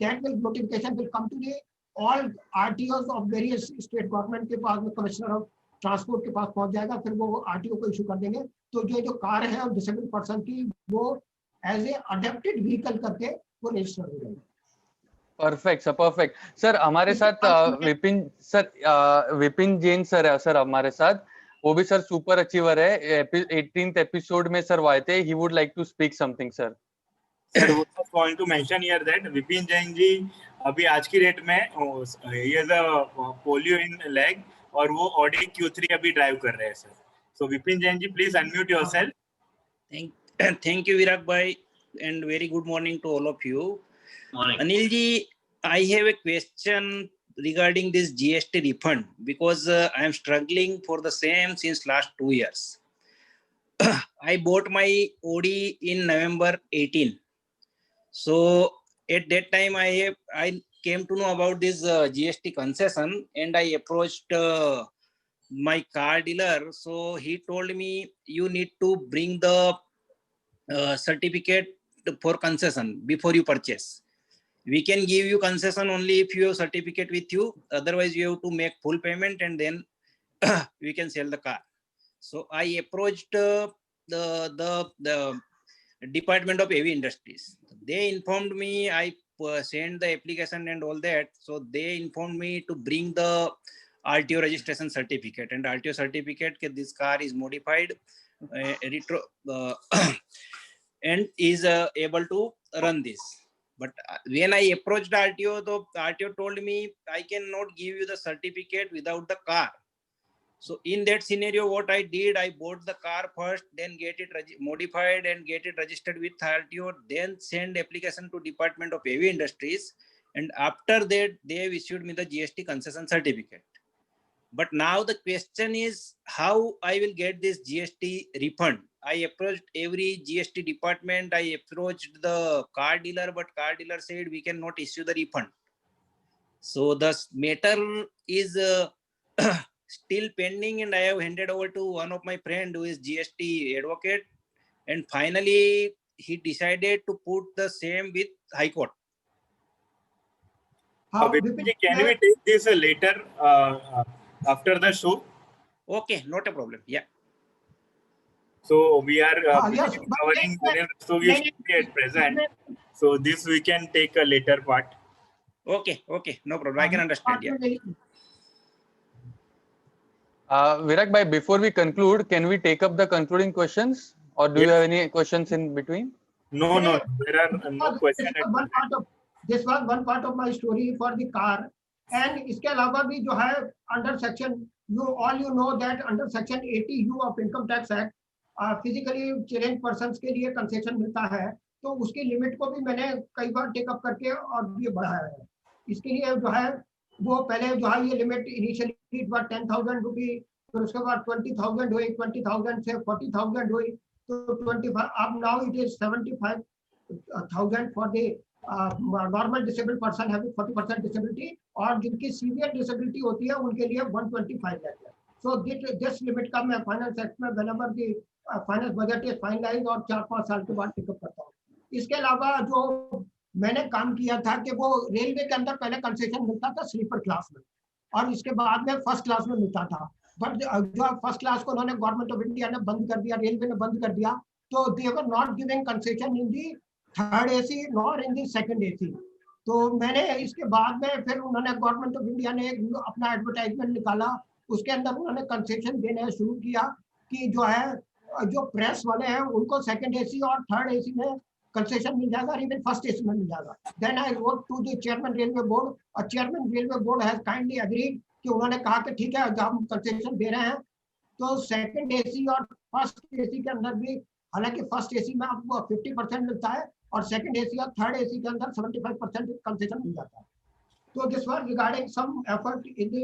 Speaker 4: that will notification will come to the all RTOs of various state government के पास में, कमिश्नर ऑफ ट्रांसपोर्ट के पास पहुंच जाएगा. फिर वो आरटीओ को इशू कर देंगे. तो जो कार है और डिसेबल्ड पर्सन की, वो एज ए अडेप्टेड व्हीकल करके वो रजिस्टर हो जाएगा.
Speaker 6: Perfect sir, perfect sir. हमारे साथ विपिन जैन सर है सर हमारे साथ. वो भी सर सुपर अचीवर है. 18th एपिसोड में सर वो आए थे. He would like to speak something sir.
Speaker 2: Sir, I was going to mention here that Vipin Jain ji अभी आज की डेट में he has a polio in leg और वो Audi Q3 अभी ड्राइव कर रहे हैं sir. So Vipin Jain ji, please unmute yourself.
Speaker 7: Thank you Virak bhai, and very good morning to all of you.
Speaker 3: Morning.
Speaker 7: Anil ji, I have a question regarding this GST refund, because I am struggling for the same since last 2 years. I bought my Audi in November 18. So at that time I came to know about this GST concession, and I approached my car dealer. So he told me you need to bring the certificate for concession before you purchase. We can give you concession only if you have certificate with you. Otherwise you have to make full payment and then we can sell the car. So I approached the Department of Heavy Industries. They informed me, I sent the application and all that. So they informed me to bring the RTO registration certificate, and RTO certificate that this car is modified and is able to run this. But when I approached RTO, the RTO told me I cannot give you the certificate without the car. So in that scenario, what I did, I bought the car first, then get it modified and get it registered with RTO, then send application to Department of Heavy Industries. And after that, they have issued me the GST concession certificate. But now the question is how I will get this GST refund. I approached every GST department. I approached the car dealer, but car dealer said we cannot issue the refund. So the matter is still pending, and I have handed over to one of my friend who is GST advocate, and finally he decided to put the same with High Court.
Speaker 2: Can we take this later after the show?
Speaker 7: Okay, not a problem. Yeah.
Speaker 2: So we are
Speaker 4: Yes,
Speaker 2: covering Anil Rastogi at present. So this we can take a later part.
Speaker 7: Okay, no problem. I can understand. Yeah.
Speaker 6: Virak bhai, before we conclude, can we take up the concluding questions, or do you have any questions in between?
Speaker 2: No, there are no questions.
Speaker 4: This was one part of my story for the car, and इसके अलावा भी जो है under section, you know that under section 80U of Income Tax Act, physically challenged persons के लिए concession मिलता है, तो उसकी लिमिट को भी मैंने कई बार टेकअप करके और ये बढ़ाया है. इसके लिए जो है वो पहले जो है ये लिमिट इनिशियली 10,000 रुपी, फिर उसके बाद 20,000 हुई, 20,000 से 40,000 हुई, So 25, up now it is 75,000 for the normal disabled person having 40% disability, और जिनकी severe disability होती है उनके लिए 125 lakh है. So this limit का मैं finance act में whenever the finance budget is finalized और 4-5 साल के बाद टिकअप करता हूँ. इसके अलावा जो मैंने काम किया था कि वो रेलवे के अंदर पहले कंसेशन मिलता था स्लीपर क्लास में और इसके बाद में फर्स्ट क्लास में मिलता था, बट जो फर्स्ट क्लास को उन्होंने गवर्नमेंट ऑफ इंडिया ने बंद कर दिया, रेलवे ने बंद कर दिया, तो they were not giving concession in the third AC nor in the second AC. तो मैंने इसके बाद में फिर उन्होंने गवर्नमेंट ऑफ इंडिया ने अपना एडवर्टाइजमेंट निकाला, उसके अंदर उन्होंने कंसेशन देना शुरू किया कि जो है जो प्रेस वाले हैं उनको सेकंड एसी और थर्ड एसी में कंसेशन मिल जाएगा, इवन फर्स्ट एसी में मिल जाएगा. Then I wrote to the chairman railway board और chairman railway board has kindly agreed कि उन्होंने कहा कि ठीक है जब हम कंसेशन दे रहे हैं तो सेकंड एसी और फर्स्ट एसी के अंदर भी, हालांकि फर्स्ट एसी में आपको 50% मिलता है और सेकंड एसी और थर्ड एसी के अंदर 75% कंसेशन मिल जाता है. तो this was regarding some effort in the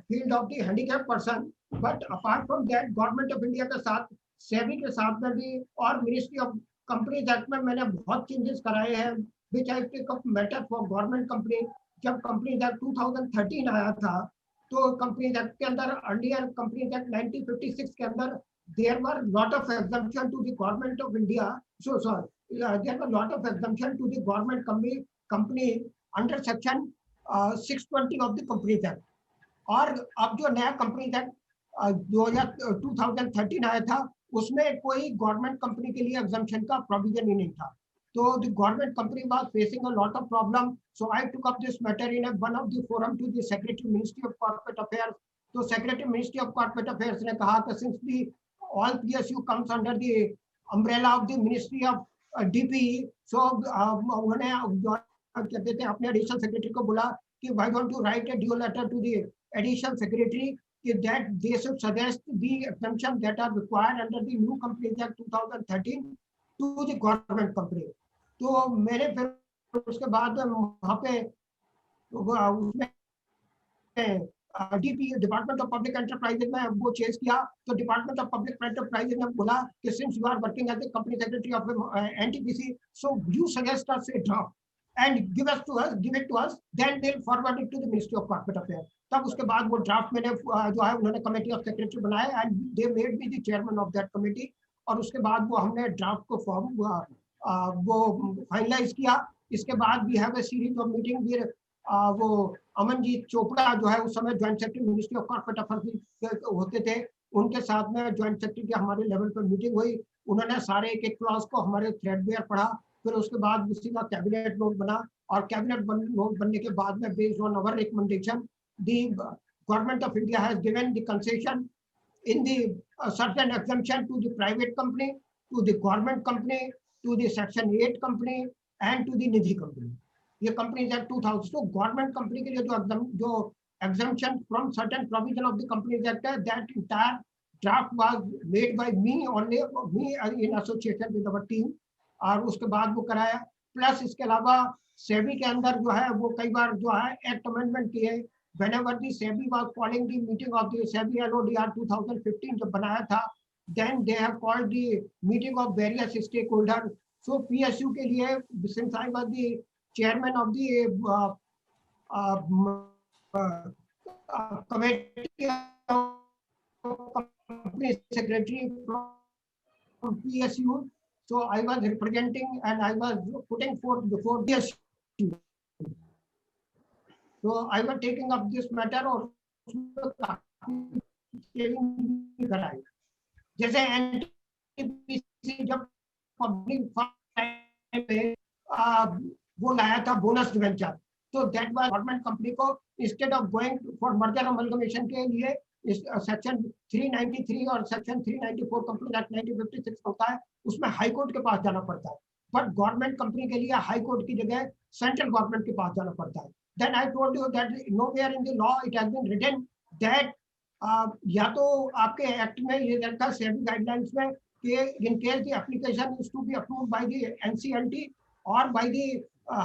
Speaker 4: field of the handicap person, but apart from that government of India के साथ सेबी के साथ में भी और मिनिस्ट्री ऑफ कंपनीज एक्ट में मैंने बहुत चेंजेस कराए हैं which I take up matter for government company. जब कंपनीज एक्ट 2013 आया था तो कंपनीज एक्ट के अंदर अर्लियर कंपनीज एक्ट 1956 के अंदर there were lot of exemption to the government of India. There were lot of exemption to the government company under section 620 of the Companies Act. और अब जो नया कंपनीज एक्ट 2013 आया था उसमें कोई गवर्नमेंट कंपनी के लिए एग्जम्पशन का प्रोविजन ही नहीं था. So the government company was facing a lot of problem. So I took up this matter in one of the forum to the Secretary Ministry of Corporate Affairs. So Secretary Ministry of Corporate Affairs ने कहा कि since the all PSU comes under the umbrella of the Ministry of DPE, so उन्होंने कहते थे अपने additional secretary को बोला कि why don't you write a dual letter to the additional secretary that they should suggest the exemption that are required under the new Companies Act 2013 to the government company. तो मैंने फिर उसके बाद वहाँ पे उसमें डिपार्टमेंट ऑफ पब्लिक एंटरप्राइजेज में वो चेंज किया. तो डिपार्टमेंट ऑफ पब्लिक एंटरप्राइजेज ने बोला कि since you are working as a company secretary of NTPC, so you suggest us a draft and give it to us, then they will forward it to the ministry of corporate affairs. तब उसके बाद वो draft मैंने जो है उन्होंने committee of secretary बनाया and they made me the chairman of that committee. और उसके बाद वो हमने ड्राफ्ट को फॉर्म वो फाइनलाइज किया. इसके बाद we have a series of meeting with वो अमनजीत चोपड़ा जो है उस समय joint secretary ministry of corporate affairs होते थे, उनके साथ में ज्वाइंट सेक्रेटरी की हमारे लेवल पर मीटिंग हुई. उन्होंने सारे एक क्लॉज को हमारे थ्रेडवेयर पढ़ा, फिर उसके बाद उसी का कैबिनेट नोट बना और कैबिनेट नोट बनने के बाद में based on our recommendation the government of India has given the concession in the certain exemption to the private company, to the government company, to the section 8 company and to the Nidhi company. ये companies act 2000. So government company के लिए जो exemption from certain provision of the Companies Act है, that entire draft was made by me only, me in association with our team. और उसके बाद वो कराया. प्लस इसके अलावा सेबी के अंदर जो है वो कई बार जो है एक्ट अमेंडमेंट किए. Whenever the SEBI was calling the meeting of the SEBI LODR 2015 जब बनाया था, then they have called the meeting of various stakeholders. So PSU के लिए, since I was the chairman of the committee company secretary from PSU, so I was representing and I was putting forth before PSU. So I was taking up this matter और कराई. जैसे NTPC जब public वो लाया था bonus debenture, तो that was government company को instead of going for merger amalgamation के लिए सेक्शन 393 और सेक्शन 394 कंपनी एक्ट 1956 होता है, उसमें हाई कोर्ट के पास जाना पड़ता है. बट गवर्नमेंट कंपनी के लिए हाई कोर्ट की जगह सेंट्रल गवर्नमेंट के पास जाना पड़ता है. Then I told you that nowhere in the law it has been written that या तो आपके एक्ट में ये रहता है सेबी गाइडलाइंस में कि in case the application is to be approved by the NCLT or by the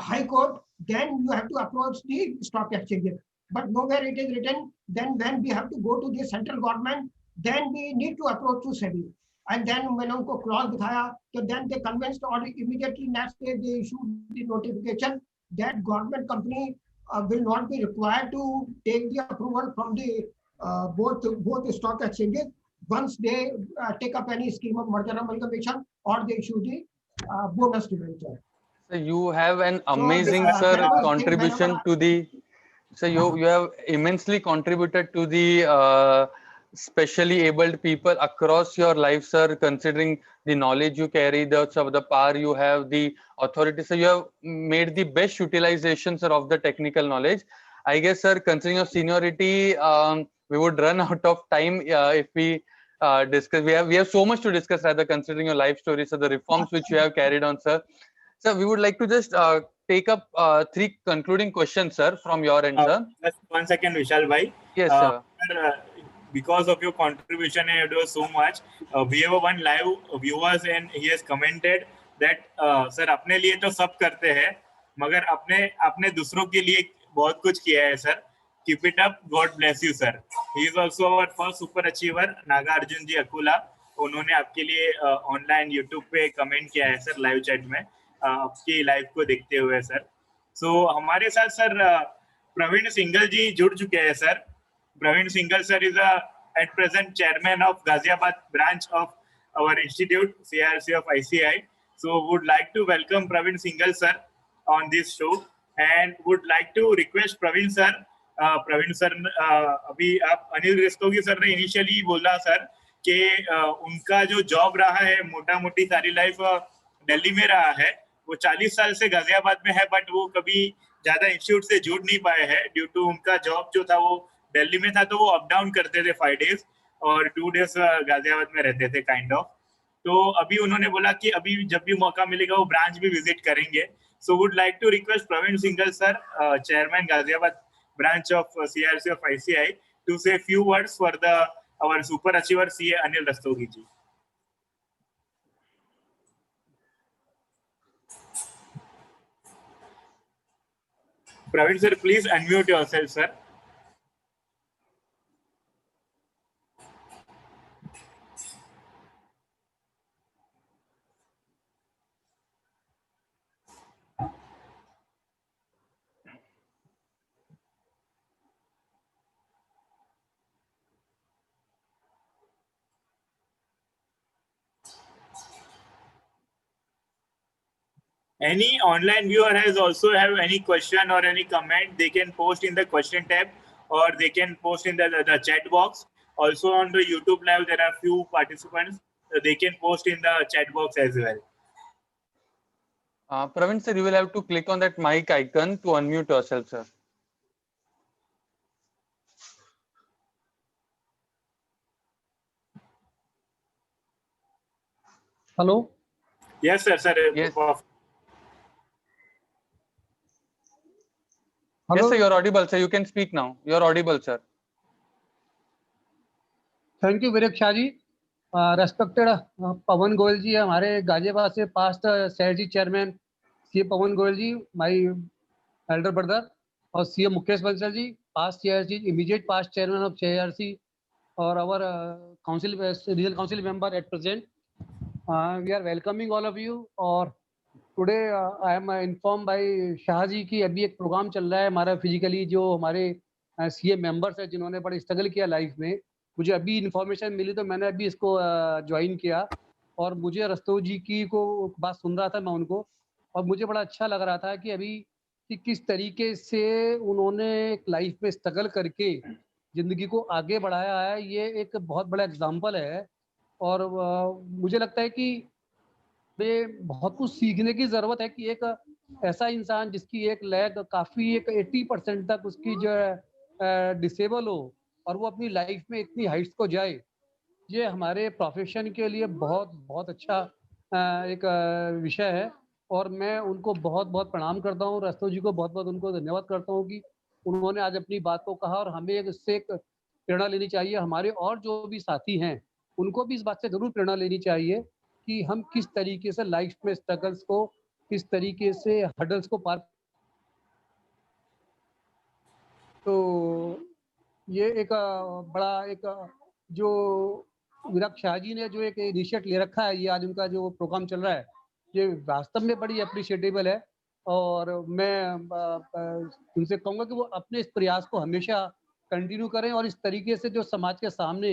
Speaker 4: High Court, then you have to approach the stock exchanges. But nowhere it is written. Then when we have to go to the central government, then we need to approach to SEBI. And then मैंने उनको clause दिखाया, तो then they convinced, or immediately next day they issued the notification that government company will not be required to take the approval from the both stock exchanges once they take up any scheme of merger amalgamation or they issue the bonus debenture.
Speaker 6: So you have an amazing,
Speaker 4: So,
Speaker 6: sir,
Speaker 4: that was thing
Speaker 6: contribution
Speaker 4: whenever-
Speaker 6: to the. So you have immensely contributed to the specially abled people across your life, sir. Considering the knowledge you carry, the power you have, the authority, so you have made the best utilization, sir, of the technical knowledge. I guess, sir, considering your seniority, we would run out of time if we discuss. We have so much to discuss, rather, considering your life story, so the reforms which you have carried on, sir. Sir, we would like to just take up 3 concluding questions, sir, from your end, sir.
Speaker 2: Just 1 second, Vishal bhai.
Speaker 6: Yes, sir.
Speaker 2: Sir, because of your contribution and it was so much, we have one live viewers and he has commented that sir अपने लिए तो सब करते हैं मगर अपने दूसरों के लिए बहुत कुछ किया है sir. Keep it up. God bless you, sir. He is also our first super achiever, Nagarjuna ji Akula. उन्होंने आपके लिए ऑनलाइन यूट्यूब पे कमेंट किया है सर लाइव चैट में आपकी लाइव को देखते हुए सर. सो हमारे साथ सर प्रवीण सिंगल जी जुड़ चुके हैं sir. Praveen Singhal sir is at present chairman of Ghaziabad branch of our institute CIRC of ICAI. So would like to welcome Praveen Singhal sir on this show and would like to request Praveen sir अभी आप Anil Rastogi sir ने initially बोला sir कि उनका जो job रहा है मोटा मोटी सारी लाइफ दिल्ली में रहा है. वो 40 साल से गाजियाबाद में है बट वो कभी ज्यादा इंस्टीट्यूट से जुड़ नहीं पाए हैं ड्यू टू उनका जॉब जो था वो दिल्ली में था तो वो अप डाउन करते थे 5 days और 2 days गाजियाबाद में रहते थे काइंड ऑफ. तो अभी उन्होंने बोला कि अभी जब भी मौका मिलेगा वो ब्रांच भी विजिट करेंगे. So would like to request Praveen Singhal sir chairman Ghaziabad branch of CIRC of ICAI to say few words for our super achiever CA Anil Rastogi ji. Praveen sir, please unmute yourself, sir. Any online viewer has also have any question or any comment, they can post in the question tab or they can post in the chat box. Also on the YouTube live, there are few participants. They can post in the chat box as well.
Speaker 6: Praveen sir, you will have to click on that mic icon to unmute yourself, sir.
Speaker 8: Hello?
Speaker 2: Yes, sir.
Speaker 6: Yes.
Speaker 8: Hello?
Speaker 6: Yes, sir, you're audible, sir. You can speak now. You're audible, sir.
Speaker 8: Thank you, Virak Shah ji. Respected Pawan Goel ji, हमारे गाजियाबाद से past CIRC chairman CA Pawan Goel ji, my elder brother, और CA Mukesh Bansal ji, past CIRC, immediate past chairman of CIRC, और our regional council member at present. We are welcoming all of you. और today I am inform by Shah ji की अभी एक programme चल रहा है हमारा फिजिकली जो हमारे CA मेंबर्स हैं जिन्होंने बड़े स्ट्रगल किया लाइफ में. मुझे अभी इन्फॉर्मेशन मिली तो मैंने अभी इसको ज्वाइन किया और मुझे रस्तोगी जी की को बात सुन रहा था मैं उनको और मुझे बड़ा अच्छा लग रहा था कि अभी कि किस तरीके से उन्होंने एक लाइफ में स्ट्रगल करके ज़िंदगी को आगे बढ़ाया है. ये एक बहुत बड़ा एग्जाम्पल है और मुझे लगता है कि में बहुत कुछ सीखने की ज़रूरत है कि एक ऐसा इंसान जिसकी एक लेग काफ़ी एक 80% तक उसकी जो है डिसेबल हो और वो अपनी लाइफ में इतनी हाइट्स को जाए, ये हमारे प्रोफेशन के लिए बहुत बहुत अच्छा एक विषय है और मैं उनको बहुत बहुत प्रणाम करता हूँ. रस्तोगी जी को बहुत बहुत उनको धन्यवाद करता हूँ कि उन्होंने आज अपनी बात को कहा और हमें इससे एक प्रेरणा लेनी चाहिए. हमारे और जो भी साथी हैं उनको भी इस बात से ज़रूर प्रेरणा लेनी चाहिए कि हम किस तरीके से लाइफ में स्ट्रगल्स को किस तरीके से हर्डल्स को पार. तो ये एक बड़ा एक जो विराट शाह जी ने जो एक इनिशिएट ले रखा है, ये आज उनका जो प्रोग्राम चल रहा है, ये वास्तव में बड़ी अप्रिशिएटेबल है। और मैं उनसे कहूँगा कि वो अपने इस प्रयास को हमेशा कंटिन्यू करें और इस तरीके से जो समाज के सामने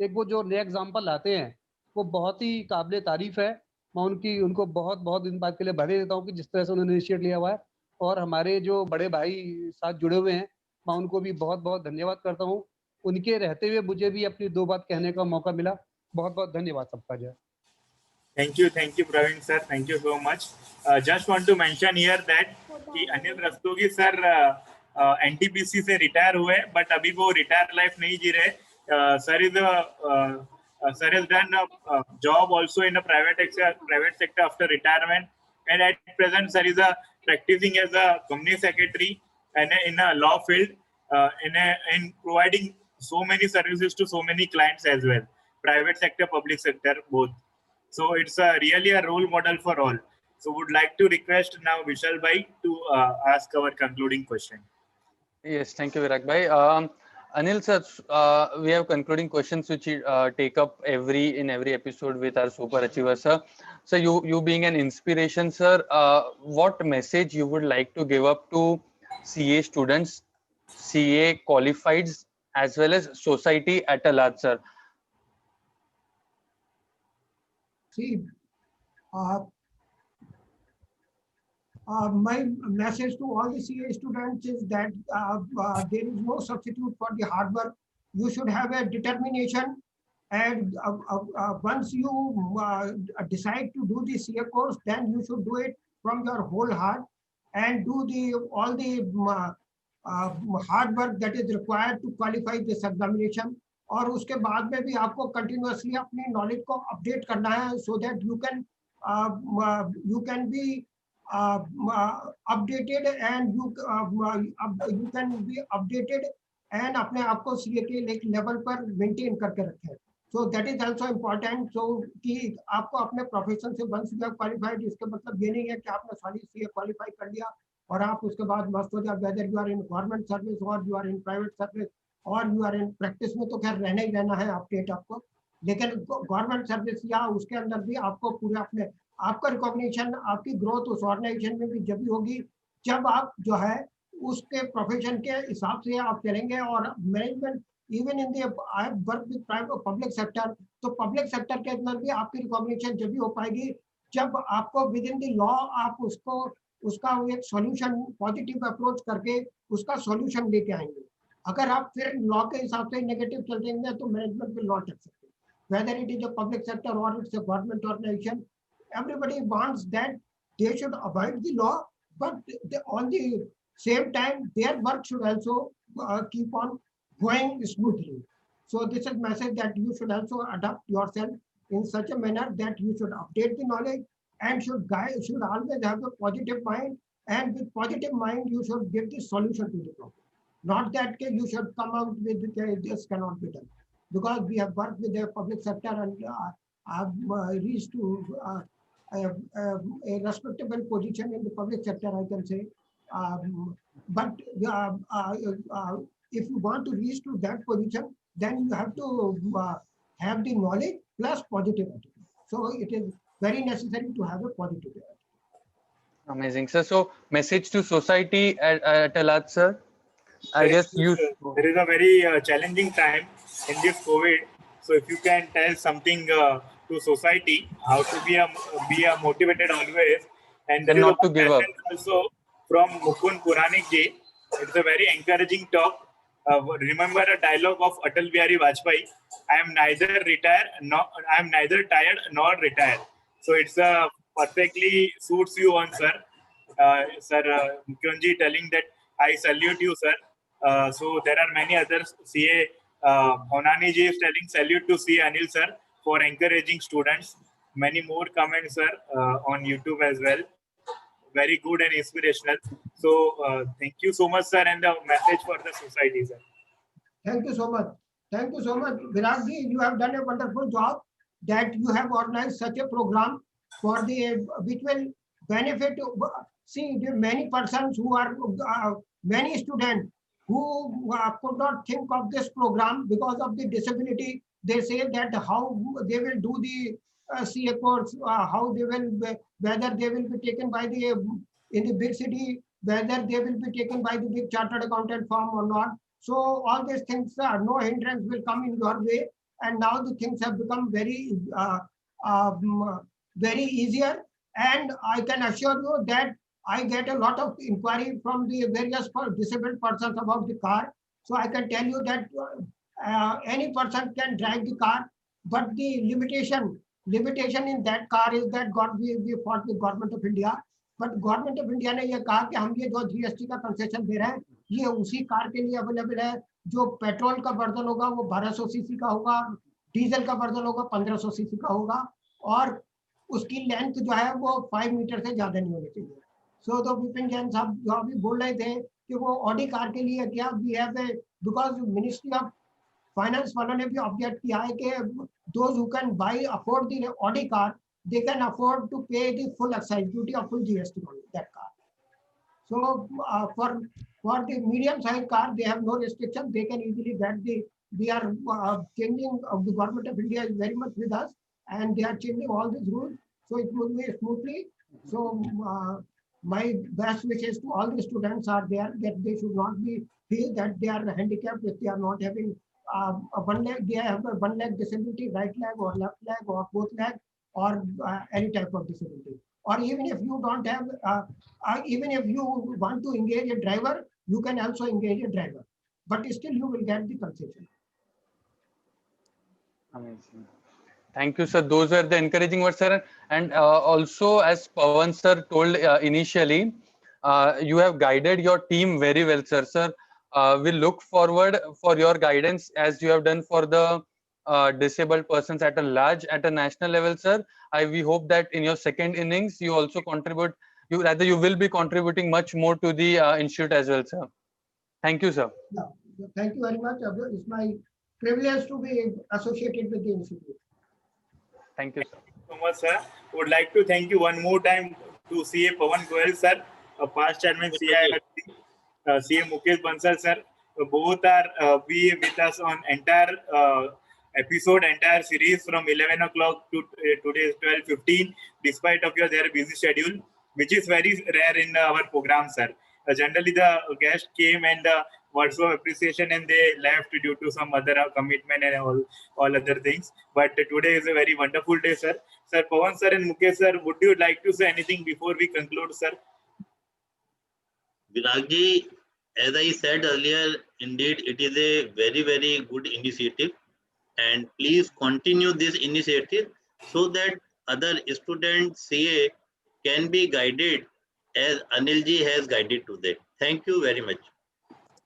Speaker 8: एक वो जो नया एग्जाम्पल लाते हैं वो बहुत ही काबिल तारीफ है। मैं उनको बहुत बहुत इन बात के लिए बधाई देता हूँ कि जिस तरह से उन्होंने इनिशिएट लिया हुआ है। और हमारे जो बड़े भाई साथ जुड़े हुए हैं, मैं उनको भी बहुत बहुत धन्यवाद करता हूँ। उनके रहते हुए मुझे भी अपनी 2 बात कहने का मौका मिला। बहुत बहुत धन्यवाद सबका। जय।
Speaker 2: Thank you, Praveen sir. Thank you so much. Just want to mention here that कि अनिल रस्तोगी सर NTPC से रिटायर हुए, बट अभी वो रिटायर लाइफ नहीं जी रहे. Sir has done a job also in a private sector after retirement, and at present sir is practicing as a company secretary and in a law field, in providing so many services to so many clients as well, private sector, public sector, both. So it's really a role model for all. So would like to request now Vishal Bhai to ask our concluding question.
Speaker 6: Yes, thank you, Virak Bhai. Anil sir, we have concluding questions which take up in every episode with our super achievers, sir. So you being an inspiration, sir, what message you would like to give up to CA students, CA qualifieds, as well as society at a large, sir?
Speaker 4: See, my message to all the CA students is that there is no substitute for the hard work. You should have a determination, and once you decide to do the CA course, then you should do it from your whole heart and do all the hard work that is required to qualify this examination. और उसके बाद में भी आपको continuously अपनी knowledge को update करना है, so that you can be updated and you can be updated and अपने आप को CA के एक level पर maintain करके रखें. So that is also important. So कि आपको अपने profession से once you are qualified, इसका मतलब ये नहीं है कि आपने सारी CA qualify कर लिया और आप उसके बाद मस्त हो जाए. Whether you are in government service or you are in private service और यू आर इन प्रैक्टिस में, तो खैर रहना ही रहना है अपडेट आपको. लेकिन गवर्नमेंट सर्विस या उसके अंदर भी आपको पूरे अपने आपका रिकॉग्निशन, आपकी ग्रोथ उस ऑर्गेनाइजेशन में भी जब भी होगी जब आप जो है उसके प्रोफेशन के हिसाब से आप चलेंगे. और management even in the I work with public sector, तो पब्लिक सेक्टर के अंदर भी आपकी रिकॉग्निशन जब भी हो पाएगी जब आपको विद इन द लॉ आप उसका एक सॉल्यूशन पॉजिटिव अप्रोच करके उसका सॉल्यूशन लेके आएंगे. अगर आप फिर लॉ के हिसाब से नेगेटिव चल देंगे तो management will not accept. Whether it is a public sector or it's a government organization, everybody wants that they should abide the law, but on the same time their work should also keep on going smoothly. So this is message that you should also adapt yourself in such a manner that you should update the knowledge and should always have a positive mind, and with positive mind you should give the solution to the problem. Not that you should come out with this cannot be done, because we have worked with the public sector and have reached to a respectable position in the public sector, I can say. But if you want to reach to that position, then you have to have the knowledge plus positive attitude. So it is very necessary to have a positive attitude.
Speaker 6: Amazing, sir. So message to society at a large, sir. I guess
Speaker 2: there is a very challenging time in this COVID. So if you can tell something to society, how to be a motivated always, and there
Speaker 6: not to give up.
Speaker 2: Also from Mukund Puranik ji, it's a very encouraging talk. Remember a dialogue of Atal Bihari Vajpayee: "I am neither tired nor retired." So it's perfectly suits you on, sir. Mukund ji telling that I salute you, sir. So there are many others. CA Honani ji is telling salute to CA Anil sir for encouraging students. Many more comments, sir, on YouTube as well. Very good and inspirational. So thank you so much, sir, and the message for the society, sir.
Speaker 4: Thank you so much. Thank you so much, Virat ji. You have done a wonderful job that you have organized such a program for which will benefit. See, there are many persons who are many students who could not think of this program because of the disability, they say that how they will do the CA course, how they will, whether they will be taken by the in the big city, whether they will be taken by the big chartered accountant firm or not. So all these things, no hindrance will come in your way, and now the things have become very easier. And I can assure you that I get a lot of inquiry from the various disabled persons about the car. So I can tell you that any person can drive the car, but the limitation in that car is that we fought with Government of India. But government of India ने ये कहा कि हम ये जो GST का concession दे रहे हैं ये उसी कार के लिए अवेलेबल है जो पेट्रोल का वर्जन होगा वो 1200 सीसी का होगा, डीजल का वर्जन होगा 1500 सीसी का होगा, और उसकी लेंथ जो है वो 5 मीटर से ज्यादा नहीं होनी चाहिए। सो तो विपिन जैन साहब जो अभी बोल रहे थे कि वो ऑडी कार के लिए क्या we have because ministry of finance वालों ने भी ऑब्जेक्ट किया है कि those who can buy afford the Audi car they can afford to pay the full excise duty or full GST on that car. So for the medium sized car, they have no restriction. They can easily get we are changing the Government of India is very much with us, and they are changing all these rules. So it will be smoothly. So my best wishes to all the students are there that they should not be feel that they are handicapped if they are not having one leg. They have a one leg disability, right leg or left leg or both leg, or any type of disability. Or even if you don't have, even if you want to engage a driver, you can also engage a driver, but still you will get the concession.
Speaker 6: Amazing. Thank you, sir. Those were the encouraging words, sir. And also, as Pawan sir told initially, you have guided your team very well, sir. Sir, we look forward for your guidance as you have done for the disabled persons at a large, at a national level, sir. We hope that in your second innings, you also contribute, you will be contributing much more to the institute as well, sir. Thank you, sir.
Speaker 4: Yeah, thank you very much. It's my privilege to be associated with the institute.
Speaker 6: Thank you, sir.
Speaker 2: Thank you so much, sir. Would like to thank you one more time to CA Pawan Goel, sir, a past chairman CIRC, CA Mukesh Bansal, sir. Both are be with us on entire entire series from 11 o'clock to today's 12:15, despite of their busy schedule, which is very rare in our program, sir. Generally, the guest came and words of appreciation and they left due to some other commitment and all other things. But today is a very wonderful day, sir. Sir, Pawan sir and Mukesh sir, would you like to say anything before we conclude, sir?
Speaker 3: Viragji, as I said earlier, indeed, it is a very, very good initiative. And please continue this initiative so that other students CA can be guided as Anil ji has guided today. Thank you very much.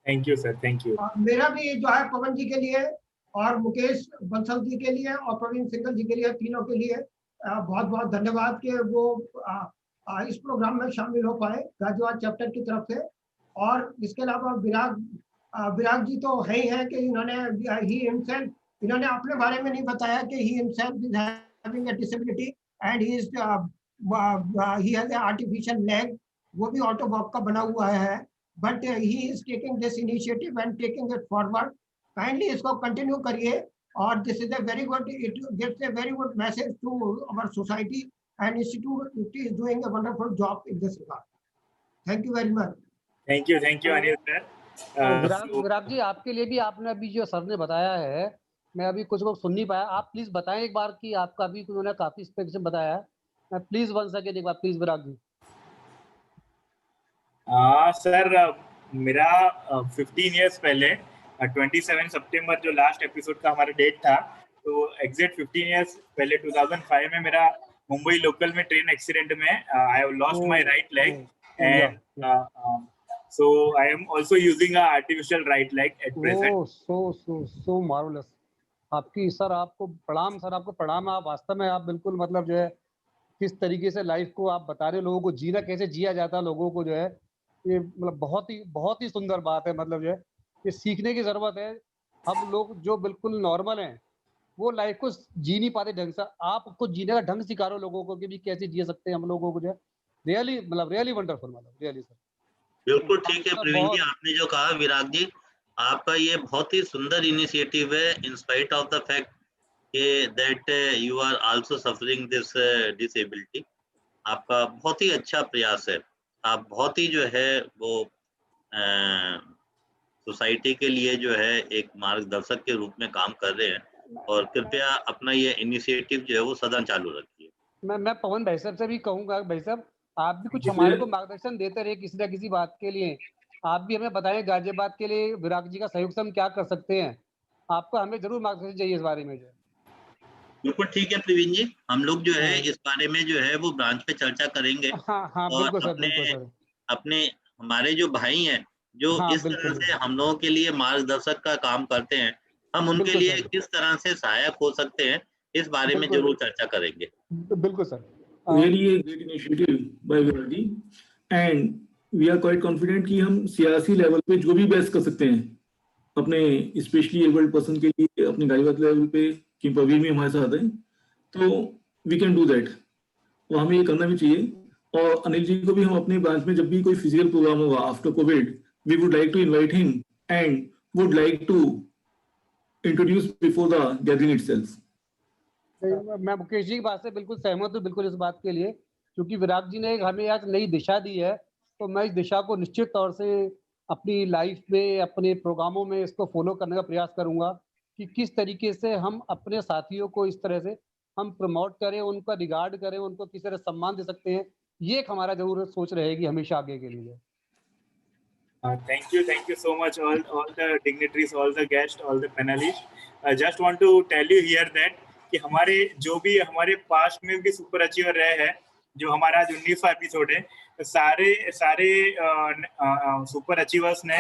Speaker 2: Thank you, sir. Thank you.
Speaker 4: मेरा भी जो है पवन जी के लिए और मुकेश बंसल जी के लिए और प्रवीण सिंगल जी के लिए, तीनों के लिए बहुत बहुत धन्यवाद कि वो इस प्रोग्राम में शामिल हो पाए गाजियाबाद चैप्टर की तरफ से। और इसके अलावा विराग जी तो है ही है कि इन्होंने अपने बारे में नहीं बताया कि he himself is having a disability and he has an artificial leg, वो भी ऑटो वॉक का बना हुआ है, but he is taking this initiative and taking it forward. Kindly इसको कंटिन्यू करिए, और this is a very good, it gives a very good message to our society, and institute is doing a wonderful job in this regard. Thank you very much.
Speaker 2: Thank you, Anil sir.
Speaker 8: विराग जी, आपके लिए भी आपने अभी जो sir ने बताया है, मैं अभी कुछ सुन नहीं पाया, आप प्लीज बताएं एक बार कि आपका भी उन्होंने काफी स्पेक्ट से बताया है, मैं प्लीज वन सेकंड एक बार प्लीज विराग जी।
Speaker 2: सर मेरा 15 इयर्स पहले 27 सितंबर जो लास्ट एपिसोड का हमारा डेट था, तो एग्जैक्ट 15 इयर्स पहले 2005 में मेरा मुंबई लोकल में ट्रेन एक्सीडेंट में I have lost my right leg, and so I am also using a artificial right leg at present.
Speaker 8: So marvelous. आपकी सर, आपको प्रणाम सर, आपको प्रणाम। आप वास्तव में आप बिल्कुल मतलब जो है किस तरीके से लाइफ को आप बता रहे, लोगों को जीना कैसे जिया जाता है, लोगों को जो है ये मतलब बहुत ही सुंदर बात है। मतलब जो है ये सीखने की जरूरत है। हम लोग जो बिल्कुल नॉर्मल हैं वो लाइफ को जी नहीं पाते ढंग से, आप उसको जीने का ढंग सिखा रहे हो लोगों को कि भी कैसे जी सकते हैं हम लोगों को, जो है रियली वंडरफुल, मतलब रियली सर।
Speaker 3: बिल्कुल ठीक है प्रवीण जी, आपने जो कहा विराग जी, आपका ये बहुत ही सुंदर इनिशिएटिव है। इन spite of the fact that you are also suffering this disability. आपका बहुत ही अच्छा प्रयास है, आप बहुत ही जो है वो सोसाइटी के लिए जो है एक मार्गदर्शक के रूप में काम कर रहे हैं, और कृपया अपना ये इनिशिएटिव जो है वो सदा चालू रखिए।
Speaker 8: मैं पवन भाई साहब से भी कहूंगा, भाई साहब आप भी कुछ हमारे को मार्गदर्शन देते रहे किसी न किसी बात के लिए, आप भी हमें बताएं गाजियाबाद के लिए विराग जी का सहयोग से हम क्या कर सकते हैं, आपको हमें जरूर मार्गदर्शन चाहिए इस बारे में। जो
Speaker 3: बिल्कुल ठीक है प्रवीण जी, हम लोग जो है इस बारे में जो है वो ब्रांच पे चर्चा करेंगे।
Speaker 8: हाँ
Speaker 3: और
Speaker 8: बिल्कुल सर,
Speaker 3: अपने
Speaker 8: बिल्कुल सर।
Speaker 3: अपने हमारे जो भाई हैं जो
Speaker 8: हाँ,
Speaker 3: इस तरह
Speaker 8: बिल्कुल
Speaker 3: से हम लोगों के लिए मार्गदर्शक का काम करते हैं, हम उनके
Speaker 8: बिल्कुल
Speaker 3: लिए
Speaker 8: सर,
Speaker 3: किस तरह से सहायक हो सकते हैं, इस बारे में
Speaker 8: बिल्कुल
Speaker 3: जरूर चर्चा करेंगे।
Speaker 8: बिल्कुल sir.
Speaker 5: Really a great initiative by Viraj ji, and we are quite confident कि हम CIRC लेवल पे जो भी बेस्ट कर सकते हैं अपने स्पेशली एबल्ड पर्सन के लिए, अपने गाजियाबाद लेवल पे, कि प्रवीण भी हमारे साथ है, तो वी कैन डू दैट, और हमें ये करना भी चाहिए। और अनिल जी को भी हम अपने ब्रांच में जब भी कोई फिजिकल प्रोग्राम होगा after COVID, we would like to invite him and would like to introduce before the gathering itself.
Speaker 8: मैं मुकेश जी की बात से बिल्कुल सहमत हूँ, बिल्कुल इस बात के लिए, क्योंकि विराग जी ने हमें आज नई दिशा दी है, तो मैं इस दिशा को निश्चित तौर से अपनी लाइफ में, अपने प्रोग्रामों में इसको फॉलो करने का प्रयास करूंगा कि किस तरीके से हम अपने साथियों को इस तरह से हम प्रमोट करें, उनका रिगार्ड करें, उनको किस तरह सम्मान दे सकते हैं, ये एक हमारा जरूर सोच रहेगी हमेशा आगे के लिए।
Speaker 2: Thank you so much all the dignitaries, all the guests, all the panelists. I just want to tell you here that कि हमारे जो भी हमारे पास्ट में भी सुपर अचीवर रहे हैं, जो हमारा आज 19वां एपिसोड है, सारे सुपर अचीवर्स ने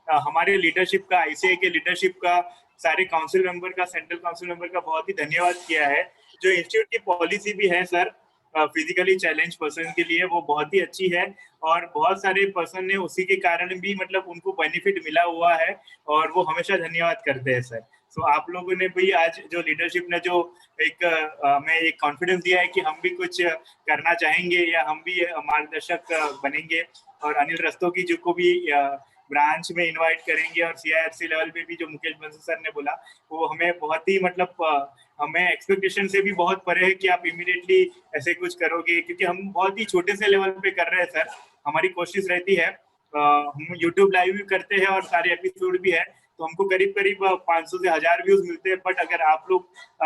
Speaker 2: हमारे लीडरशिप का, ICAI के लीडरशिप का, सारे काउंसिल मेंबर का, सेंट्रल काउंसिल मेंबर का बहुत ही धन्यवाद किया है। जो इंस्टीट्यूट की पॉलिसी भी है सर फिजिकली चैलेंज पर्सन के लिए, वो बहुत ही अच्छी है, और बहुत सारे पर्सन ने उसी के कारण भी मतलब उनको बेनिफिट मिला हुआ है, और वो हमेशा धन्यवाद करते हैं सर। सो आप लोगों ने भी आज जो लीडरशिप ने जो एक हमें एक कॉन्फिडेंस दिया है कि हम भी कुछ करना चाहेंगे या हम भी मार्गदर्शक बनेंगे, और अनिल रस्तोगी जी को भी ब्रांच में इनवाइट करेंगे, और CIRC लेवल पे भी जो मुकेश बंसल सर ने बोला, वो हमें बहुत ही मतलब हमें एक्सपेक्टेशन से भी बहुत परे है कि आप इमीडिएटली ऐसे कुछ करोगे, क्योंकि हम बहुत ही छोटे से लेवल पे कर रहे हैं सर। हमारी कोशिश रहती है, हम YouTube लाइव भी करते हैं और सारे एपिसोड भी है, तो हमको करीब 500 से 1000 व्यूज मिलते हैं, बट अगर आप लोग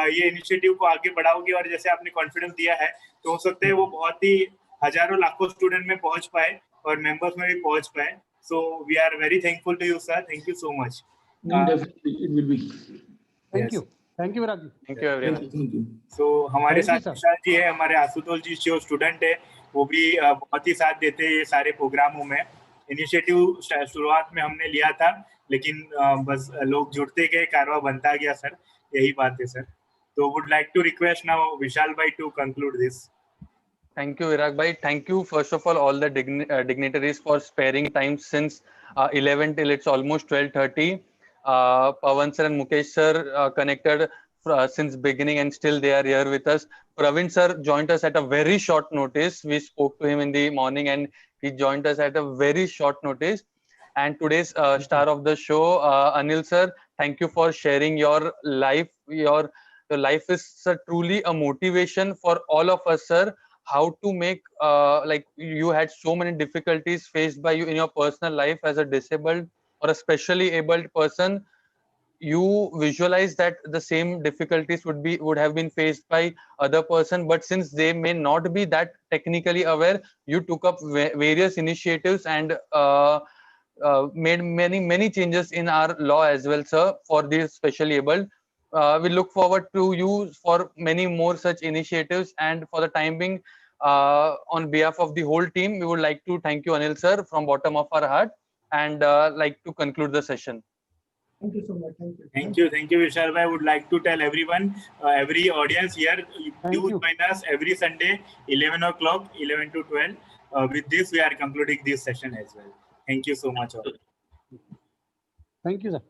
Speaker 2: ये इनिशिएटिव को आगे बढ़ाओगे और जैसे आपने कॉन्फिडेंस दिया है, तो हो सकता है वो बहुत ही हजारों लाखों स्टूडेंट में पहुंच पाए और मेंबर्स में भी पहुंच पाए। So we are very thankful to you sir, thank you so much.
Speaker 8: Thank you Virag ji,
Speaker 6: thank you everyone.
Speaker 2: So हमारे साथ विशाल जी है, हमारे आशुतोष जी जो स्टूडेंट है, वो भी बहुत ही साथ देते हैं ये सारे प्रोग्रामों में। इनिशिएटिव शुरुआत में हमने लिया था, लेकिन बस लोग जुड़ते गए, कारवा बनता गया सर, यही बात है सर। तो would like to request now Vishal भाई to conclude this.
Speaker 6: Thank you, Virag bhai. Thank you, first of all the dignitaries for sparing time since 11 till it's almost 12:30. Pawan sir and Mukesh sir connected since beginning and still they are here with us. Praveen sir joined us at a very short notice. We spoke to him in the morning and he joined us at a very short notice. And today's star of the show, Anil sir, thank you for sharing your life. Your life is truly a motivation for all of us, sir. How to make like you had so many difficulties faced by you in your personal life as a disabled or a specially abled person. You visualize that the same difficulties would have been faced by other person, but since they may not be that technically aware, you took up various initiatives and made many changes in our law as well, sir, for the specially abled. We look forward to you for many more such initiatives, and for the time being, on behalf of the whole team, we would like to thank you, Anil sir, from bottom of our heart, and like to conclude the session.
Speaker 4: Thank you so much.
Speaker 2: Thank you, Vishal bhai. I would like to tell everyone, every audience here, do join us every Sunday, 11 o'clock, 11 to 12. With this, we are concluding this session as well. Thank you so much all.
Speaker 8: Thank you, sir.